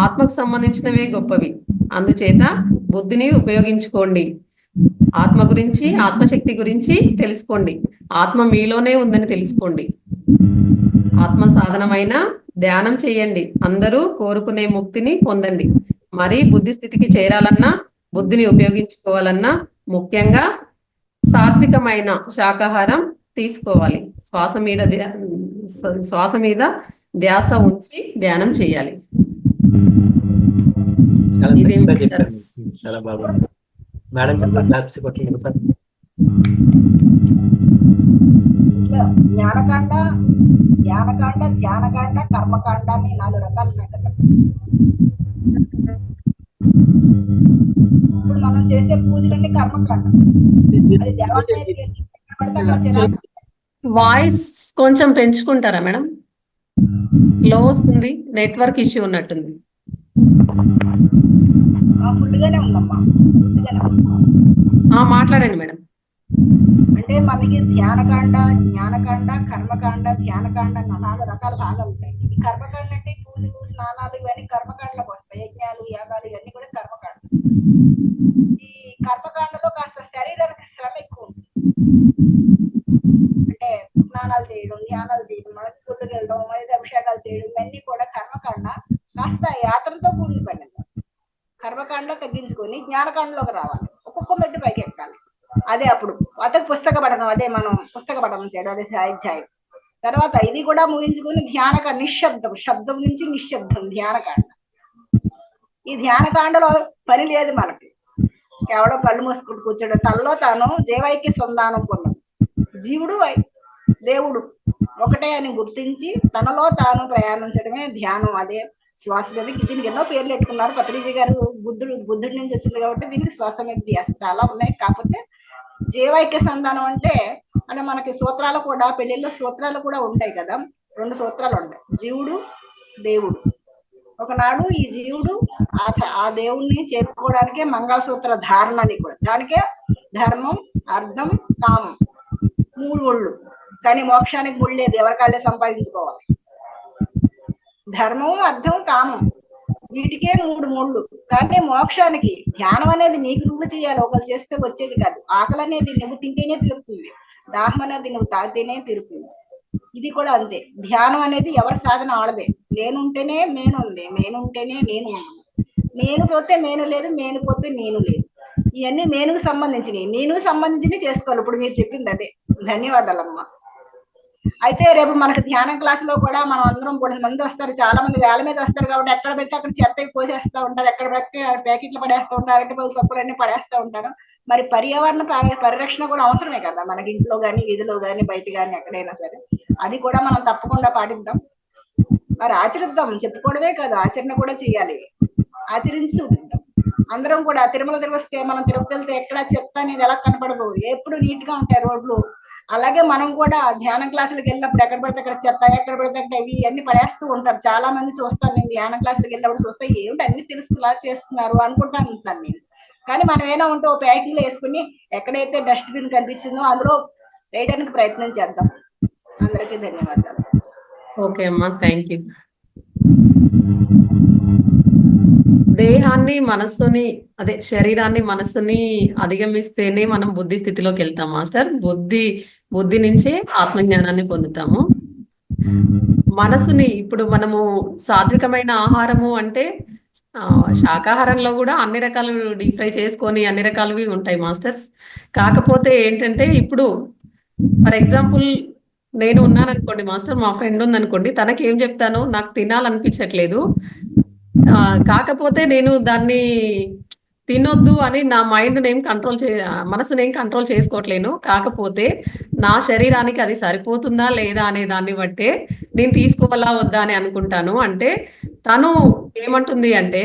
A: ఆత్మకు సంబంధించినవే గొప్పవి. అందుచేత బుద్ధిని ఉపయోగించుకోండి. ఆత్మ గురించి, ఆత్మశక్తి గురించి తెలుసుకోండి. ఆత్మ మీలోనే ఉందని తెలుసుకోండి. ఆత్మ సాధనమైన ధ్యానం చేయండి. అందరూ కోరుకునే ముక్తిని పొందండి. మరి బుద్ధి స్థితికి చేరాలన్నా, బుద్ధిని ఉపయోగించుకోవాలన్నా ముఖ్యంగా సాత్వికమైన శాకాహారం తీసుకోవాలి. శ్వాస మీద ధ్యాస ఉంచి ధ్యానం చేయాలి.
B: చాలా బాగుంది మేడం.
F: జ్ఞానకాండ, జ్ఞానకాండ, ధ్యానకాండ, కర్మకాండ అని 4 రకాలు ఉన్నాయి కదా. ఇప్పుడు మనం చేసే పూజలన్నీ కర్మకాండ. అది దేవాలయానికి
A: వాయిస్ కొంచెం పెంచుకుంటారా మేడం? లో వస్తుంది, నెట్వర్క్ ఇష్యూ ఉన్నట్టుంది.
F: ఫుల్గానే ఉందమ్మా, ఫుల్గానే ఉంది.
A: మాట్లాడండి మేడం.
F: అంటే మనకి ధ్యానకాండ, జ్ఞానకాండ, కర్మకాండ, ధ్యానకాండ 4 రకాల భాగాలు ఉంటాయి. ఈ కర్మకాండ అంటే పూజలు, స్నానాలు ఇవన్నీ కర్మకాండలోకి వస్తాయి. యజ్ఞాలు, యాగాలు ఇవన్నీ కూడా కర్మకాండ. ఈ కర్మకాండలో కాస్త శరీరానికి శ్రమ ఎక్కువ ఉంటుంది. అంటే స్నానాలు చేయడం, ధ్యానాలు చేయడం, మనకి గుళ్ళకి వెళ్ళడం, అభిషేకాలు చేయడం ఇవన్నీ కూడా కర్మకాండ. కాస్త యాత్రతో కూడిన పని. కర్మకాండ తగ్గించుకొని జ్ఞానకాండలోకి రావాలి, ఒక్కొక్క మెట్టు పైకి ఎక్కాలి. అదే అప్పుడు పుస్తక పఠనం, అదే మనం పుస్తక పఠనం చేయడం, అదే స్వాధ్యాయం. తర్వాత ఇది కూడా ముగించుకుని నిశ్శబ్దం, శబ్దం నుంచి నిశ్శబ్దం ధ్యానకాండ. ఈ ధ్యానకాండలో పని లేదు మనకి, కేవలం కళ్ళు మూసుకుంటూ కూర్చోడం. తనలో తాను జీవైక్య సంధానం పొందడం, జీవుడు దేవుడు ఒకటే అని గుర్తించి తనలో తాను ప్రయాణించడమే ధ్యానం. అదే శ్వాస మీద. దీనికి ఎన్నో పేర్లు పెట్టుకున్నారు. పత్రిజీ గారు బుద్ధుడి నుంచి వచ్చింది కాబట్టి దీనికి శ్వాస మీద ధ్యాస చాలా ఉన్నాయి. కాకపోతే జీవైక్య సంధానం అంటే మనకి సూత్రాలు కూడా, పెళ్లిళ్ళలో సూత్రాలు కూడా ఉంటాయి కదా. 2 సూత్రాలు ఉంటాయి, జీవుడు, దేవుడు. ఒకనాడు ఈ జీవుడు ఆ దేవుణ్ణి చేరుకోవడానికే మంగళసూత్ర ధారణ అని కూడా, దానికే ధర్మం, అర్థం, కామం 3 ముళ్ళు. కానీ మోక్షానికి ముళ్ళు లేదు, ఎవరికాళ్ళే సంపాదించుకోవాలి. ధర్మం, అర్థం, కామం వీటికే 3 ముళ్ళు. కానీ మోక్షానికి ధ్యానం అనేది నీకు నువ్వు చేయాలి, ఒకరు చేస్తే వచ్చేది కాదు. ఆకలి అనేది నువ్వు తింటేనే తీరుతుంది, దాహం అనేది నువ్వు తాగితేనే తీరుతుంది. ఇది కూడా అంతే. ధ్యానం అనేది ఎవరి సాధన ఆడదే. నేనుంటేనే మేను ఉంది, మేనుంటేనే నేను ఉంది. నేను పోతే మేను లేదు, మేను పోతే నేను లేదు. ఇవన్నీ మేనుకు సంబంధించినవి, నేను సంబంధించినవి చేసుకోవాలి. ఇప్పుడు మీరు చెప్పింది అదే. ధన్యవాదాలమ్మా. అయితే రేపు మనకు ధ్యానం క్లాసులో కూడా మనం అందరం 3 మంది వస్తారు, చాలా మంది వేల మీద వస్తారు కాబట్టి ఎక్కడ పెడితే అక్కడ చెత్త పోసేస్తూ ఉంటారు, ఎక్కడ పెడితే ప్యాకెట్లు పడేస్తూ ఉంటారు, అరటిపళ్ళు తప్పులన్నీ పడేస్తూ ఉంటారు. మరి పర్యావరణ పరిరక్షణ కూడా అవసరమే కదా మనకి, ఇంట్లో కానీ, వీధిలో కానీ, బయట కానీ, ఎక్కడైనా సరే. అది కూడా మనం తప్పకుండా పాటిద్దాం, మరి ఆచరిద్దాం. చెప్పుకోవడమే కాదు, ఆచరణ కూడా చేయాలి. ఆచరించి చూపిద్దాం. అందరం కూడా తిరుమల వస్తే, మనం తిరుపతి వెళ్తే ఎక్కడ చెత్త అనేది ఎలా కనపడదు, ఎప్పుడు నీట్ గా ఉంటాయి రోడ్లు. అలాగే మనం కూడా ధ్యానం క్లాసులకు వెళ్ళినప్పుడు ఎక్కడ పడితే అక్కడ చెత్త, ఎక్కడ పడితే అక్కడ ఇవి అన్ని పడేస్తూ ఉంటారు. చాలా మంది చూస్తాను నేను, ధ్యానం క్లాసులకు వెళ్ళినప్పుడు చూస్తే ఏమిటి అన్ని తెలుసులా చేస్తున్నారు అనుకుంటాను నేను. కానీ మనం ఏమైనా ఉంటే ఓ ప్యాకింగ్ లో వేసుకుని ఎక్కడైతే డస్ట్బిన్ కనిపించిందో అందులో వేయడానికి ప్రయత్నం చేద్దాం. అందరికీ ధన్యవాదాలు.
A: ఓకే అమ్మా, థ్యాంక్ యూ. దేహాన్ని, మనస్సుని, అదే శరీరాన్ని, మనస్సుని అధిగమిస్తేనే మనం బుద్ధి స్థితిలోకి వెళ్తాం మాస్టర్. బుద్ధి నుంచే ఆత్మజ్ఞానాన్ని పొందుతాము. మనసుని ఇప్పుడు మనము సాత్వికమైన ఆహారము అంటే శాకాహారంలో కూడా అన్ని రకాలు డీప్ ఫ్రై చేసుకొని అన్ని రకాలవి ఉంటాయి మాస్టర్స్. కాకపోతే ఏంటంటే ఇప్పుడు ఫర్ ఎగ్జాంపుల్ నేను ఉన్నాను అనుకోండి మాస్టర్, మా ఫ్రెండ్ ఉందనుకోండి, తనకి ఏం చెప్తాను, నాకు తినాలనిపించట్లేదు, కాకపోతే నేను దాన్ని తినొద్దు అని నా మైండ్ ఏం మనసుని ఏం కంట్రోల్ చేసుకోవట్లేను. కాకపోతే నా శరీరానికి అది సరిపోతుందా లేదా అనే దాన్ని బట్టే నేను తీసుకోవాలా వద్దా అని అనుకుంటాను. అంటే తను ఏమంటుంది అంటే,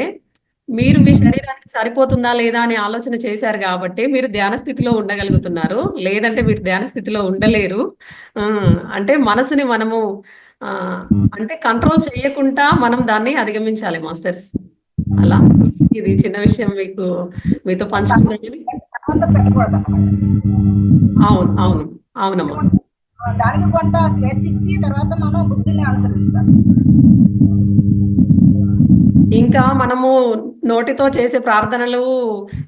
A: మీరు మీ శరీరానికి సరిపోతుందా లేదా అని ఆలోచన చేశారు కాబట్టి మీరు ధ్యాన స్థితిలో ఉండగలుగుతున్నారు, లేదంటే మీరు ధ్యాన స్థితిలో ఉండలేరు. అంటే మనసుని మనము అంటే కంట్రోల్ చేయకుండా మనం దాన్ని అధిగమించాలి మాస్టర్స్. అలా ఇది చిన్న విషయం మీతో పంచుకుందామని. అవునమ్మా.
F: దానికి కొంత స్వేచ్ఛ ఇచ్చి తర్వాత మనం బుద్ధిని అనుసరిస్తాం.
A: ఇంకా మనము నోటితో చేసే ప్రార్థనలు,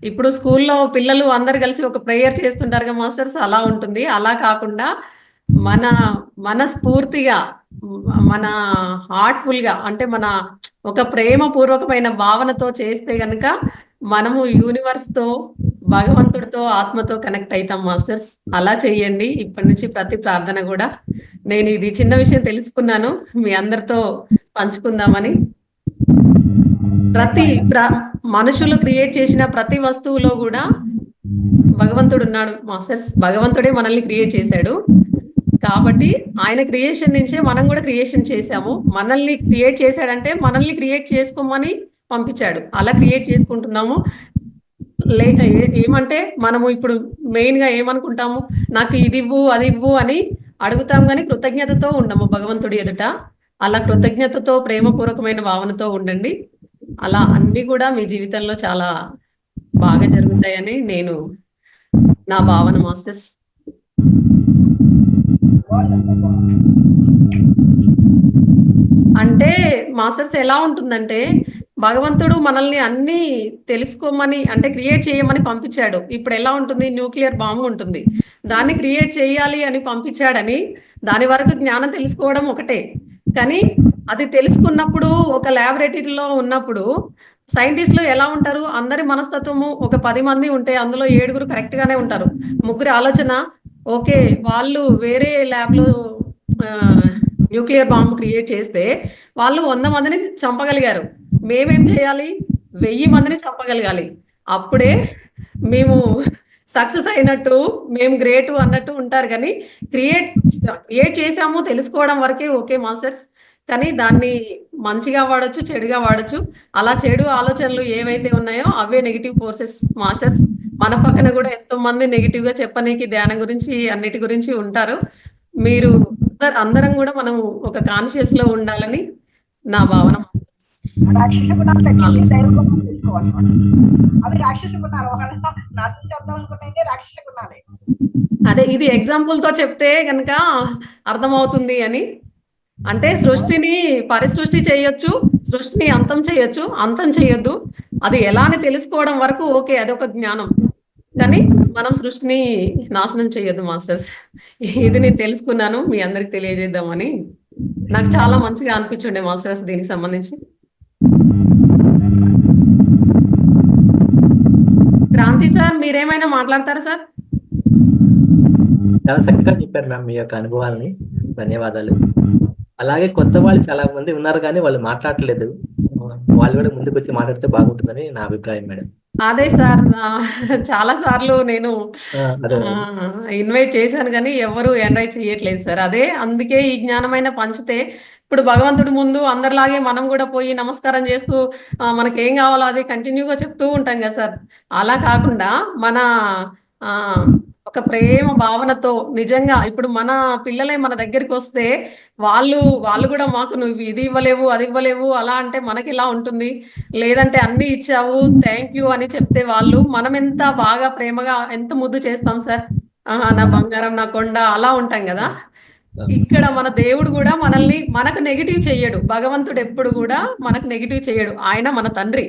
A: ఇప్పుడు స్కూల్లో పిల్లలు అందరు కలిసి ఒక ప్రేయర్ చేస్తుంటారు కదా మాస్టర్స్, అలా ఉంటుంది. అలా కాకుండా మనస్ఫూర్తిగా, మన హార్ట్ఫుల్ గా, అంటే మన ఒక ప్రేమపూర్వకమైన భావనతో చేస్తే గనక మనము యూనివర్స్ తో, భగవంతుడితో, ఆత్మతో కనెక్ట్ అవుతాం మాస్టర్స్. అలా చెయ్యండి ఇప్పటి నుంచి ప్రతి ప్రార్థన కూడా. నేను ఇది చిన్న విషయం తెలుసుకున్నాను, మీ అందరితో పంచుకుందామని. మనుషులు క్రియేట్ చేసిన ప్రతి వస్తువులో కూడా భగవంతుడు ఉన్నాడు మాస్టర్స్. భగవంతుడే మనల్ని క్రియేట్ చేశాడు కాబట్టి ఆయన క్రియేషన్ నుంచే మనం కూడా క్రియేషన్ చేశాము. మనల్ని క్రియేట్ చేశాడంటే మనల్ని క్రియేట్ చేసుకోమని పంపించాడు. అలా క్రియేట్ చేసుకుంటున్నాము. ఏమంటే మనము ఇప్పుడు మెయిన్ గా ఏమనుకుంటాము, నాకు ఇది ఇవ్వు అది ఇవ్వు అని అడుగుతాం కానీ కృతజ్ఞతతో ఉండము భగవంతుడి ఎదుట. అలా కృతజ్ఞతతో ప్రేమపూర్వకమైన భావనతో ఉండండి. అలా అన్ని కూడా మీ జీవితంలో చాలా బాగా జరుగుతాయని నా భావన మాస్టర్స్. అంటే మాస్టర్స్ ఎలా ఉంటుందంటే భగవంతుడు మనల్ని అన్ని తెలుసుకోమని అంటే క్రియేట్ చేయమని పంపించాడు. ఇప్పుడు ఎలా ఉంటుంది, న్యూక్లియర్ బాంబు ఉంటుంది, దాన్ని క్రియేట్ చేయాలి అని పంపించాడని దాని వరకు జ్ఞానం తెలుసుకోవడం ఒకటే. కానీ అది తెలుసుకున్నప్పుడు ఒక ల్యాబొరేటరీలో ఉన్నప్పుడు సైంటిస్టులు ఎలా ఉంటారు, అందరి మనస్తత్వము ఒక 10 మంది ఉంటే అందులో 7 కరెక్ట్ గానే ఉంటారు, 3 ఆలోచన ఓకే, వాళ్ళు వేరే ల్యాబ్లో న్యూక్లియర్ బాంబు క్రియేట్ చేస్తే వాళ్ళు 100 మందిని చంపగలిగారు. మేమేం చేయాలి, 1000 మందిని చంపగలగాలి. అప్పుడే మేము సక్సెస్ అయినట్టు, మేము గ్రేటు అన్నట్టు ఉంటారు. కానీ క్రియేట్ చేసాము తెలుసుకోవడం వరకే ఓకే మాస్టర్స్. కానీ దాన్ని మంచిగా వాడచ్చు, చెడుగా వాడచ్చు. అలా చెడు ఆలోచనలు ఏవైతే ఉన్నాయో అవే నెగిటివ్ ఫోర్సెస్ మాస్టర్స్. మన పక్కన కూడా ఎంతో మంది నెగిటివ్ గా చెప్పనీకి ధ్యానం గురించి అన్నిటి గురించి ఉంటారు. మీరు అందరం కూడా మనం ఒక కాన్షియస్ లో ఉండాలని నా భావన.
F: రాక్షస గుణాలు తగ్గించి దైవ గుణాలు తెలుసుకోవాలి. అవి రాక్షస గుణాలు, ఒకళ్ళ నాశనం చేద్దాం అనుకున్నాయి రాక్షస గుణాలే.
A: అదే ఇది ఎగ్జాంపుల్ తో చెప్తే కనుక అర్థమవుతుంది అని. అంటే సృష్టిని పరిసృష్టి చేయొచ్చు, సృష్టిని అంతం చేయొచ్చు, అంతం చేయొద్దు. అది ఎలా అని తెలుసుకోవడం వరకు ఓకే, అదొక జ్ఞానం. కానీ మనం సృష్టిని నాశనం చేయొద్దు మాస్టర్స్. ఇది నేను తెలుసుకున్నాను, మీ అందరికి తెలియజేద్దామని. నాకు చాలా మంచిగా అనిపించుండే మాస్టర్స్ దీనికి సంబంధించి. క్రాంతి సార్, మీరేమైనా మాట్లాడతారా సార్?
B: చాలా చక్కగా చెప్పారు మ్యామ్ మీ యొక్క అనుభవాలని. ధన్యవాదాలు. అలాగే కొత్త వాళ్ళు చాలా మంది ఉన్నారు కానీ వాళ్ళు మాట్లాడలేదు. వాళ్ళు కూడా ముందుకు వచ్చి మాట్లాడితే బాగుంటుందని నా అభిప్రాయం మేడం.
A: అదే సార్, చాలా సార్లు నేను
B: అదే
A: ఇన్వైట్ చేశాను కానీ ఎవరు ఎన్వైట్ చేయట్లేదు సార్. అదే అందుకే ఈ జ్ఞానమైన పంచితే ఇప్పుడు భగవంతుడి ముందు అందరిలాగే మనం కూడా పోయి నమస్కారం చేస్తూ మనకేం కావాలో అది కంటిన్యూగా చెప్తూ ఉంటాం కదా సార్. అలా కాకుండా మన ఒక ప్రేమ భావనతో నిజంగా ఇప్పుడు మన పిల్లలే మన దగ్గరికి వస్తే వాళ్ళు కూడా మాకు నువ్వు ఇది ఇవ్వలేవు, అది ఇవ్వలేవు అలా అంటే మనకి ఎలా ఉంటుంది? లేదంటే అన్ని ఇచ్చావు, థ్యాంక్ యూ అని చెప్తే వాళ్ళు మనం ఎంత బాగా ప్రేమగా ఎంత ముద్దు చేస్తాం సార్. నా బంగారం, నా కొండ అలా ఉంటాం కదా. ఇక్కడ మన దేవుడు కూడా మనకు నెగిటివ్ చెయ్యడు. భగవంతుడు ఎప్పుడు కూడా మనకు నెగిటివ్ చెయ్యడు. ఆయన మన తండ్రి,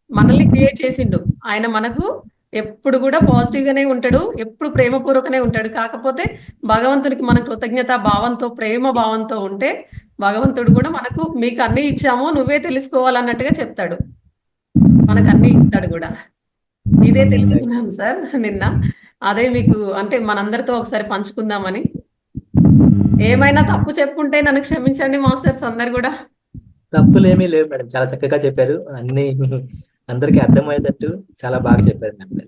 A: మనల్ని క్రియేట్ చేసిండు. ఆయన మనకు ఎప్పుడు కూడా పాజిటివ్ గానే ఉంటాడు, ఎప్పుడు ప్రేమపూర్వకనే ఉంటాడు. కాకపోతే భగవంతునికి మన కృతజ్ఞత భావంతో, ప్రేమ భావంతో ఉంటే భగవంతుడు కూడా మనకు మీకు అన్ని ఇచ్చాము, నువ్వే తెలుసుకోవాలన్నట్టుగా చెప్తాడు, మనకు అన్ని ఇస్తాడు కూడా. ఇదే తెలుసుకున్నాను సార్ నిన్న. అదే మీకు అంటే మనందరితో ఒకసారి పంచుకుందామని. ఏమైనా తప్పు చెప్పుంటే నన్ను క్షమించండి మాస్టర్స్ అందరు కూడా.
B: తప్పులేమీ లేవు మేడం, చాలా చక్కగా చెప్పారు. అన్ని అందరికి అర్థమయ్యేటట్టు చాలా బాగా చెప్పారు మేడం.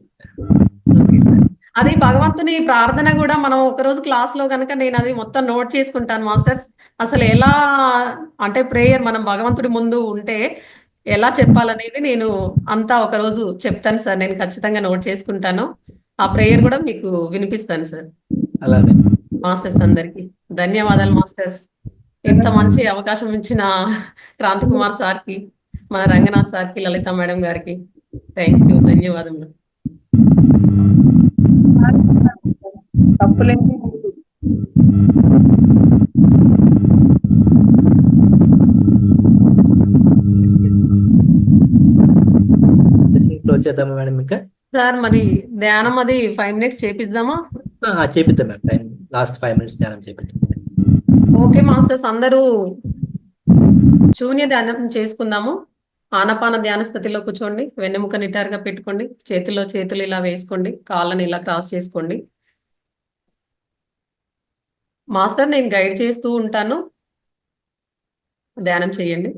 A: Okay sir. అది భగవంతుని ప్రార్థన కూడా మనం ఒకరోజు క్లాస్ లో కనుక నేను అది మొత్తం నోట్ చేసుకుంటాను మాస్టర్స్. అసలు ఎలా అంటే ప్రేయర్ మనం భగవంతుడి ముందు ఉంటే ఎలా చెప్పాలనేది నేను అంతా ఒకరోజు చెప్తాను సార్. నేను ఖచ్చితంగా నోట్ చేసుకుంటాను. ఆ ప్రేయర్ కూడా మీకు వినిపిస్తాను సార్.
B: అలానే
A: మాస్టర్స్ అందరికి ధన్యవాదాలు మాస్టర్స్. ఇంత మంచి అవకాశం ఇచ్చిన క్రాంతి కుమార్ సార్కి, మన రంగనాథ్ సార్కి, లలిత మేడం గారికి థ్యాంక్ యూ, ధన్యవాదములు.
B: క్లోజ్ చేద్దామా మేడం? ఇంకా
A: సార్ మరి ధ్యానం అది 5 minutes చేపిద్దామా?
B: చేపిద్దాం మేడం. టైం లాస్ట్ 5 minutes ధ్యానం చేపిద్దాం.
A: ఓకే మాస్టర్స్, అందరూ శూన్య ధ్యానం చేసుకుందాము. ఆనపాన ధ్యాన స్థితిలో కూర్చోండి, వెన్నెముక నిటారుగా పెట్టుకోండి, చేతుల్లో చేతులు ఇలా వేసుకోండి, కాళ్ళని ఇలా క్రాస్ చేసుకోండి. మాస్టర్ నేను గైడ్ చేస్తూ ఉంటాను, ధ్యానం చేయండి.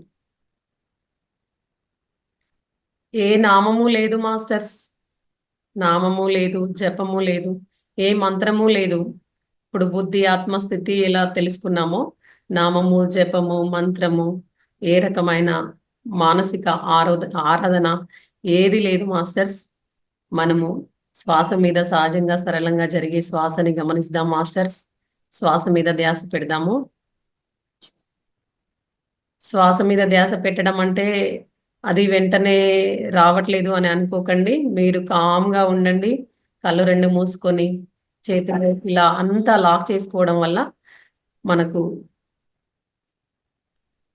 A: ఏ నామము లేదు మాస్టర్స్, నామము లేదు, జపము లేదు, ఏ మంత్రము లేదు. ఇప్పుడు బుద్ధి ఆత్మస్థితి ఎలా తెలుసుకున్నామో నామము, జపము, మంత్రము, ఏ రకమైన మానసిక ఆరాధన ఏది లేదు మాస్టర్స్. మనము శ్వాస మీద సహజంగా సరళంగా జరిగే శ్వాసని గమనిస్తాం మాస్టర్స్. శ్వాస మీద ధ్యాస పెడదాము. శ్వాస మీద ధ్యాస పెట్టడం అంటే అది వెంటనే రావట్లేదు అని అనుకోకండి. మీరు కామ్గా ఉండండి. కళ్ళు రెండు మూసుకొని చేతులు ఇలా అంతా లాక్ చేసుకోవడం వల్ల మనకు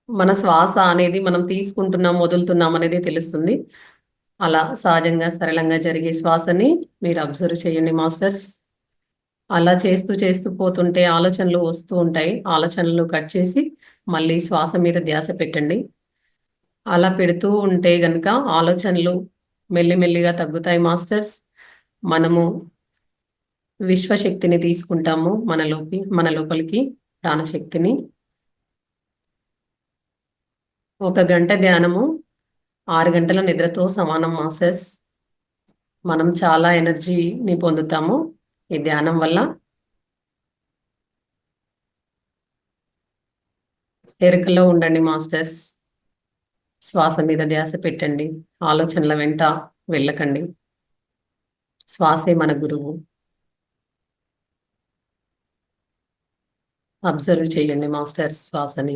A: మన శ్వాస అనేది మనం తీసుకుంటున్నాం, వదులుతున్నాం అనేది తెలుస్తుంది. అలా సహజంగా సరళంగా జరిగే శ్వాసని మీరు అబ్జర్వ్ చేయండి మాస్టర్స్. అలా చేస్తూ చేస్తూ పోతుంటే ఆలోచనలు వస్తూ ఉంటాయి. ఆలోచనలు కట్ చేసి మళ్ళీ శ్వాస మీద ధ్యాస పెట్టండి. అలా పెడుతూ ఉంటే గనుక ఆలోచనలు మెల్లిమెల్లిగా తగ్గుతాయి మాస్టర్స్. మనము విశ్వశక్తిని తీసుకుంటాము మన లోపలికి ప్రాణశక్తిని. 1 గంట ధ్యానము 6 గంటల నిద్రతో సమానం మాస్టర్స్. మనం చాలా ఎనర్జీని పొందుతాము ఈ ధ్యానం వల్ల. ఎరుకలో ఉండండి మాస్టర్స్. శ్వాస మీద ధ్యాస పెట్టండి. ఆలోచనల వెంట వెళ్ళకండి. శ్వాసే మన గురువు. అబ్జర్వ్ చేయండి మాస్టర్స్ శ్వాసని.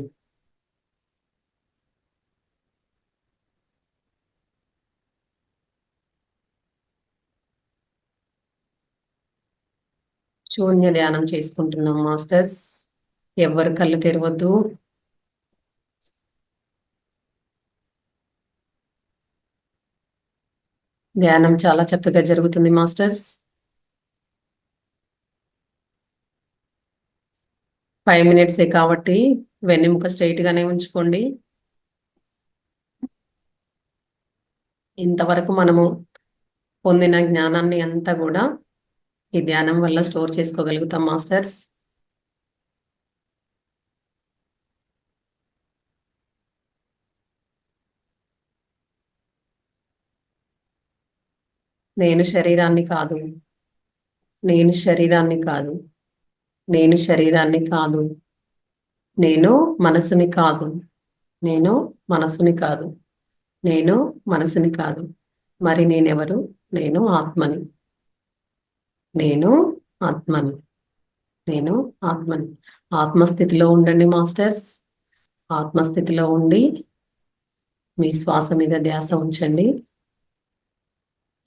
A: శూన్య ధ్యానం చేసుకుంటున్నాం మాస్టర్స్. ఎవ్వరు కళ్ళు తెరవద్దు. ధ్యానం చాలా చక్కగా జరుగుతుంది మాస్టర్స్. 5 మినిట్సే కాబట్టి వెన్నెముక స్ట్రైట్ గానే ఉంచుకోండి. ఇంతవరకు మనము పొందిన జ్ఞానాన్ని అంతా కూడా ఈ ధ్యానం వల్ల స్టోర్ చేసుకోగలుగుతాం మాస్టర్స్. నేను శరీరాన్ని కాదు, నేను శరీరాన్ని కాదు, నేను శరీరాన్ని కాదు, నేను మనసుని కాదు, నేను మనసుని కాదు, నేను మనసుని కాదు, మరి నేనెవరు? నేను ఆత్మని, నేను ఆత్మని, నేను ఆత్మని. ఆత్మస్థితిలో ఉండండి మాస్టర్స్. ఆత్మస్థితిలో ఉండి మీ శ్వాస మీద ధ్యాస ఉంచండి.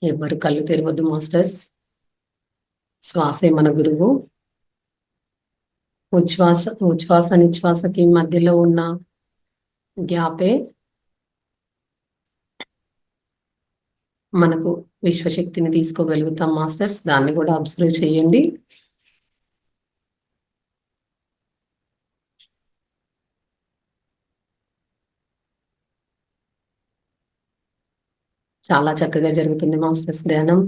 A: ఎవ్వరు కళ్ళు తెరవద్దు మాస్టర్స్. శ్వాసే మన గురువు. ఉచ్ఛ్వాస నిశ్వాసకి మధ్యలో ఉన్న గ్యాపే మనకు విశ్వశక్తిని తీసుకోగలుగుతాం మాస్టర్స్. దాన్ని కూడా అబ్జర్వ్ చేయండి. చాలా చక్కగా జరుగుతుంది మాస్టర్స్ ధ్యానం.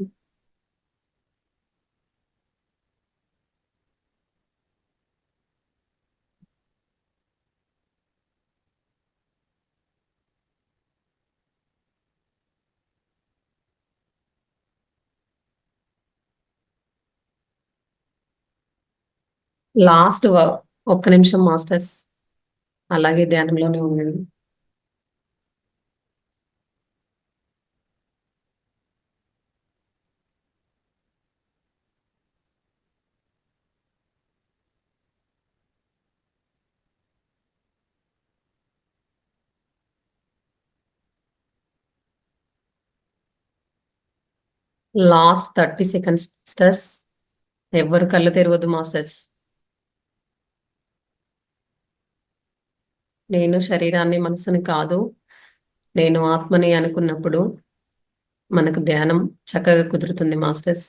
A: లాస్ట్ 1 నిమిషం మాస్టర్స్ అలాగే ధ్యానంలోనే ఉండండి. Last 30 seconds masters. ఎవ్వరు కళ్ళు తెరవద్దు మాస్టర్స్. నేను శరీరాన్ని మనసుని కాదు, నేను ఆత్మని అనుకున్నప్పుడు మనకు ధ్యానం చక్కగా కుదురుతుంది మాస్టర్స్.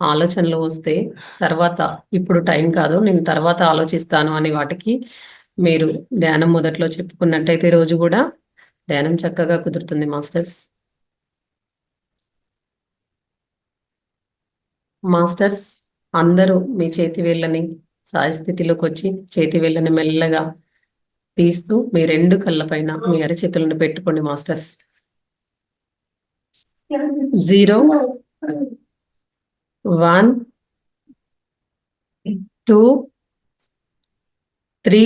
A: ఆలోచనలు వస్తే తర్వాత ఇప్పుడు టైం కాదు, నేను తర్వాత ఆలోచిస్తాను అని వాటికి మీరు ధ్యానం మొదట్లో చెప్పుకున్నట్టయితే రోజు కూడా ధ్యానం చక్కగా కుదురుతుంది మాస్టర్స్. మాస్టర్స్ అందరూ మీ చేతి వేళ్ళని సహజస్థితిలోకి వచ్చి చేతి వేళ్ళని మెల్లగా తీస్తూ మీ 2 కళ్ళ పైన మీ అరచేతులను పెట్టుకోండి మాస్టర్స్. 0 1 2 3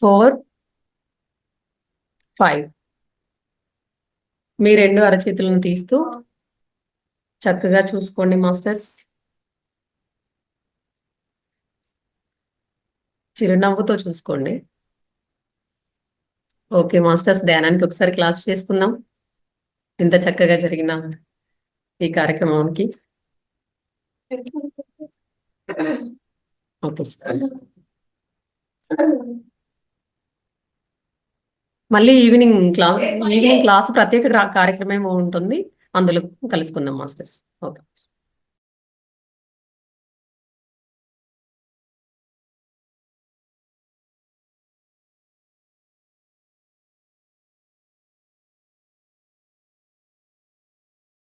A: 4 5 మీ 2 అరచేతులను తీస్తూ చక్కగా చూసుకోండి మాస్టర్స్. చిరునవ్వుతో చూసుకోండి. ఓకే మాస్టర్స్, ధ్యానానికి ఒకసారి క్లాప్స్ చేసుకుందాం ఇంత చక్కగా జరిగిన ఈ కార్యక్రమానికి. ఓకే సార్, మళ్ళీ ఈవినింగ్ క్లాస్ ప్రత్యేక కార్యక్రమం ఉంటుంది, అందులో కలుసుకుందాం మాస్టర్స్. ఓకే.